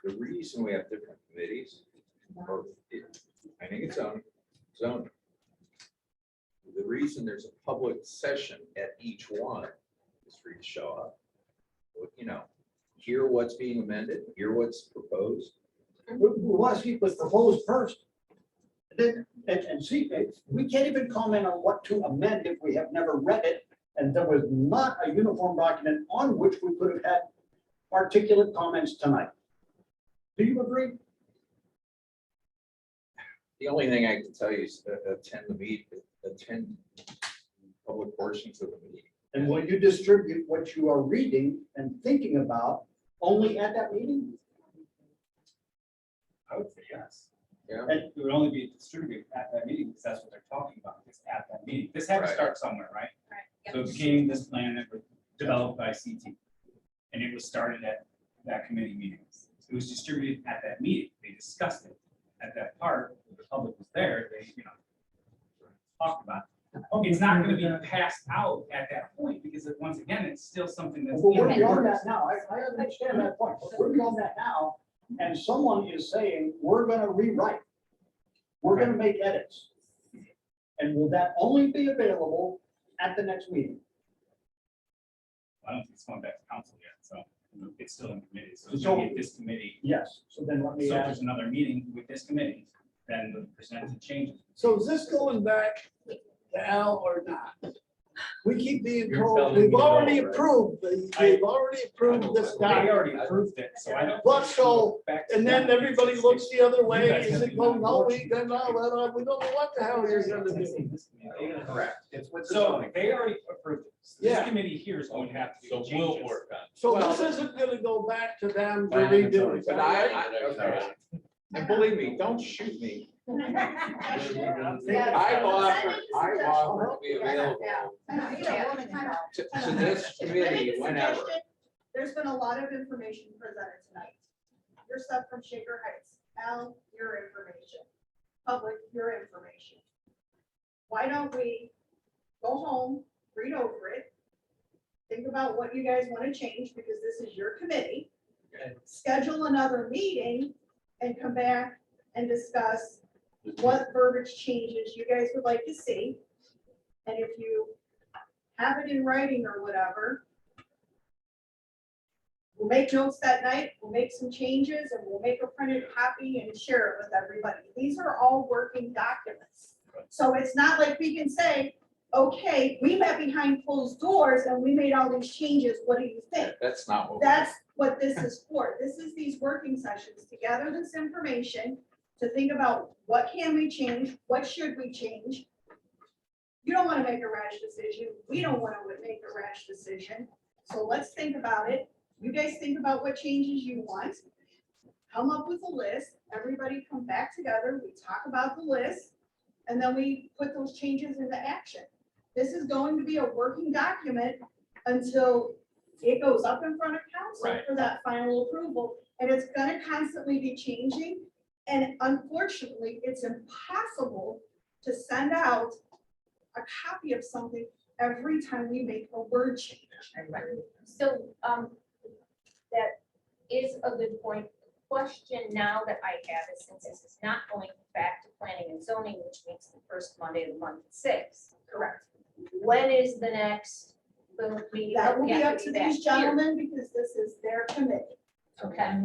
the reason we have different committees, or I think it's zoning. The reason there's a public session at each one is for you to show up. Hear what's being amended, hear what's proposed. We want to see what's proposed first. Then, and see, we can't even comment on what to amend if we have never read it. And there was not a uniform document on which we could have had articulate comments tonight. Do you agree? The only thing I can tell you is attend public portions of the meeting. And will you distribute what you are reading and thinking about only at that meeting? I would say yes. Yeah. And It would only be distributed at that meeting because that's what they're talking about, is at that meeting. This had to Right. start somewhere, right? Right. So it became this plan that was developed by CT. And it was started at that committee meeting. It was distributed at that meeting. They discussed it at that part. The public was there. They, talked about it. It's not going to be passed out at that point because once again, it's still something that's. Well, we're beyond that now. I understand that point, but we're beyond that now. And someone is saying, we're gonna rewrite. We're gonna make edits. And will that only be available at the next meeting? I don't think it's going back to council yet, so it's still in committee. So it's gonna be this committee. Yes, so then let So me if ask. there's another meeting with this committee, then the percentage changes. So is this going back to Al or not? We keep being You're told, telling we've me no, already right? approved, we've already approved this They document. already approved it, so I don't. But so, and then everybody looks the other way, guys and have they to go, be no, on we don't know what the hell you're gonna do. Correct. It's with the So zoning. they already approved it. This Yeah. committee here is going to have to. So do we'll changes. work on it. So Well, this isn't gonna go back to them to Planning and redo zoning. it. But okay. And believe me, don't shoot me. I've offered to be available to this committee whenever. There's been a lot of information presented tonight. Your stuff from Shaker Heights, Al, your information, public, your information. Why don't we go home, read over it, think about what you guys want to change, because this is your committee. Schedule another meeting and come back and discuss what verbiage changes you guys would like to see. And if you have it in writing or whatever, we'll make notes that night, we'll make some changes, and we'll make a printed copy and share it with everybody. These are all working documents. So it's not like we can say, okay, we met behind closed doors and we made all these changes, what do you think? That's not what. That's what this is for. This is these working sessions to gather this information, to think about what can we change, what should we change. You don't want to make a rash decision. We don't want to make a rash decision. So let's think about it. You guys think about what changes you want. Come up with a list. Everybody come back together. We talk about the list, and then we put those changes into action. This is going to be a working document until it goes up in front of council for that final approval. And it's going to constantly be changing. And unfortunately, it's impossible to send out a copy of something every time we make a word change. So, that is a good point. The question now that I have is, since this is not going back to planning and zoning, which means the first Monday of the month at 6. Correct. When is the next meeting? That will we be have up to back these here? gentlemen, because this is their committee. Okay.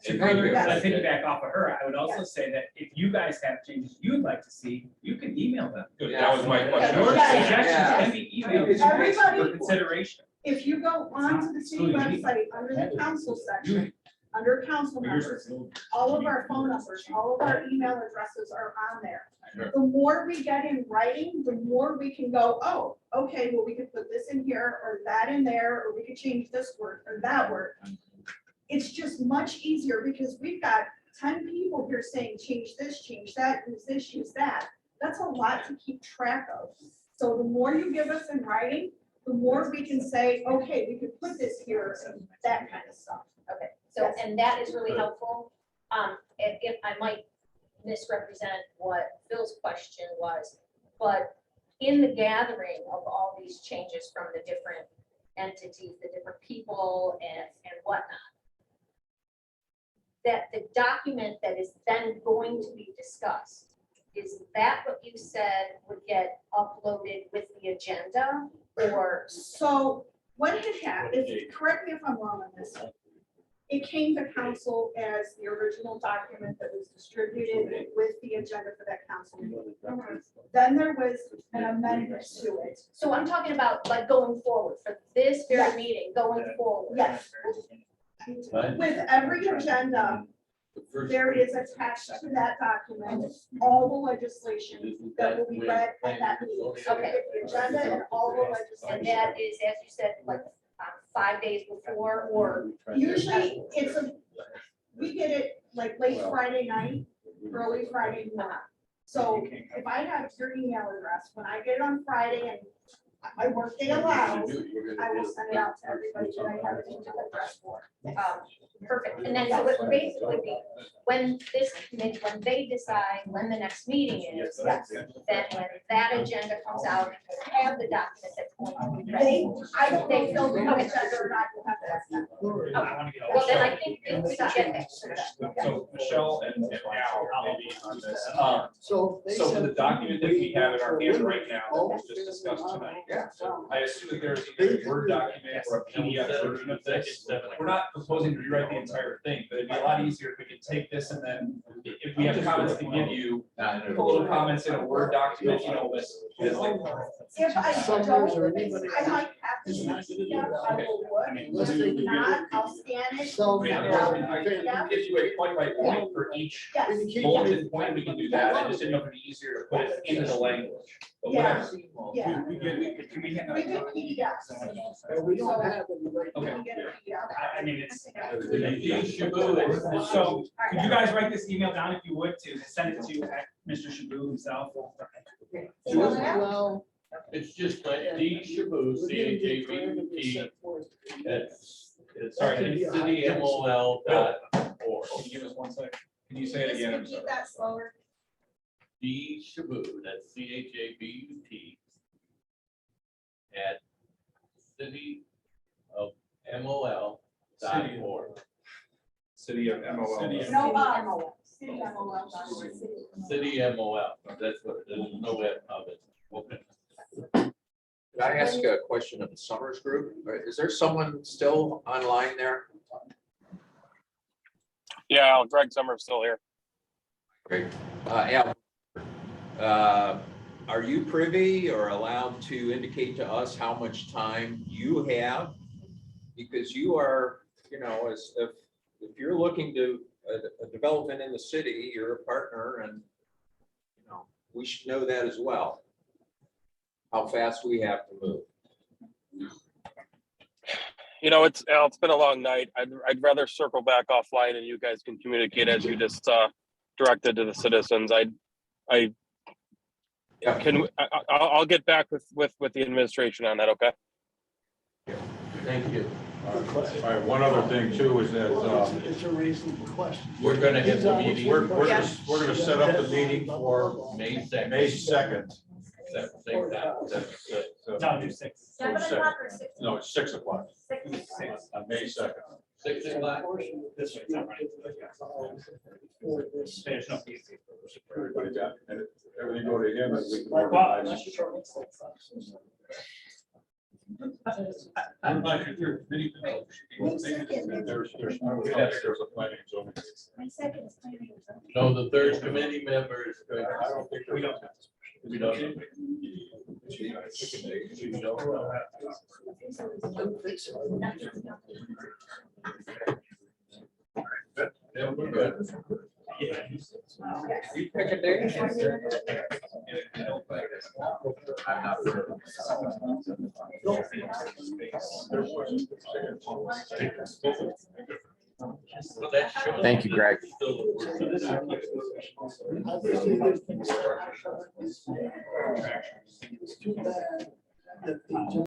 To further Yes. piggyback off of her, I would also say that if you guys have changes you'd like to see, you can email them. Good, that was my question. Your Yeah. suggestions can be emailed to you guys for Everybody- consideration. If you go onto the city website, under the council section, under council members, all of our phone numbers, all of our email addresses are on there. The more we get in writing, the more we can go, oh, okay, well, we could put this in here or that in there, or we could change this word or that word. It's just much easier because we've got 10 people here saying, change this, change that, use this, use that. That's a lot to keep track of. So the more you give us in writing, the more we can say, okay, we could put this here and that kind of stuff. Okay, so, and that is really helpful. If I might misrepresent what Phil's question was, but in the gathering of all these changes from the different entities, the different people and whatnot, that the document that is then going to be discussed, is that what you said would get uploaded with the agenda? Or So what had happened, correct me if I'm wrong on this, it came to council as the original document that was distributed with the agenda for that council meeting. Then there was an amendment to it. so I'm talking about like going forward for this very meeting, going forward. Yes. With every agenda, there is attached to that document, all the legislation that will be read at that meeting. Okay. The agenda and all the And legislation. that is, as you said, like 5 days before, or Usually we get it like late Friday night, early Friday morning. So if I have your email address, when I get it on Friday and my workday allows, I will send it out to everybody that I have an email address for. perfect. And then so it would basically be, when this committee, when they decide when the next meeting is, Yes. then when that agenda comes out, we'll have the document that's going to be They, ready. I don't know if they'll do it or not, we'll have to ask them. Well, then I think we should get that. So Michelle and Al, maybe on this. So. So for the document that we have in our hand right now, that was just discussed tonight. I assume that there's either a Word document or a PDF version of this. We're not proposing to rewrite the entire thing, but it'd be a lot easier if we could take this and then if we have comments to give you, put little comments in a Word document, you know, this. If I don't, I might have to use PDF, I will look. If not, I'll scan it. I can give you a point by point for each Yes. bulleted point, we can do that. I just didn't know if it'd be easier to put it into the language. But Yeah. whatever. Yeah. We Can we get? We get PDFs. We don't have any right Okay. now. We get a PDF. I mean, it's. Shabu is- So could you guys write this email down if you would to send it to Mr. Shabu himself? Well, It's just like D Shabu, CHABUT, Sorry, CityMOL.org. Can you give us 1 second? Can you say it Just again? I'm repeat sorry. that slower. D Shabu, that's CHABUT. At city of MOL.org. City of MOL. No, city MOL. City MOL, that's what, there's no way of it. Okay. Could I ask a question of the Summers Group? Is there someone still online there? Yeah, Greg Summers still here. Great. Al, are you privy or allowed to indicate to us how much time you have? Because you are, you know, if you're looking to a development in the city, you're a partner, and you know, we should know that as well. How fast we have to move. You know, it's been a long night. I'd rather circle back offline and you guys can communicate as you just directed to the citizens. I'll get back with the administration on that. Okay. Thank you. All right, one other thing too is that, it's a reasonable question. We're gonna have the meeting. we're gonna set up the meeting for May 2nd. May 2nd. Same time. No, do 6. 7 o'clock or 6? No, it's 6 o'clock 6. on May 2nd. 6 o'clock. This way, it's not right. There's no PC. Everybody got, and everything go to him and we can Well, organize. I'm not sure your committee. There's a planning zone. My second is planning. No, the third committee member is. I don't think We don't. We don't. We don't know. Yeah, we're good. You pick a date. Thank you, Greg. It's too bad.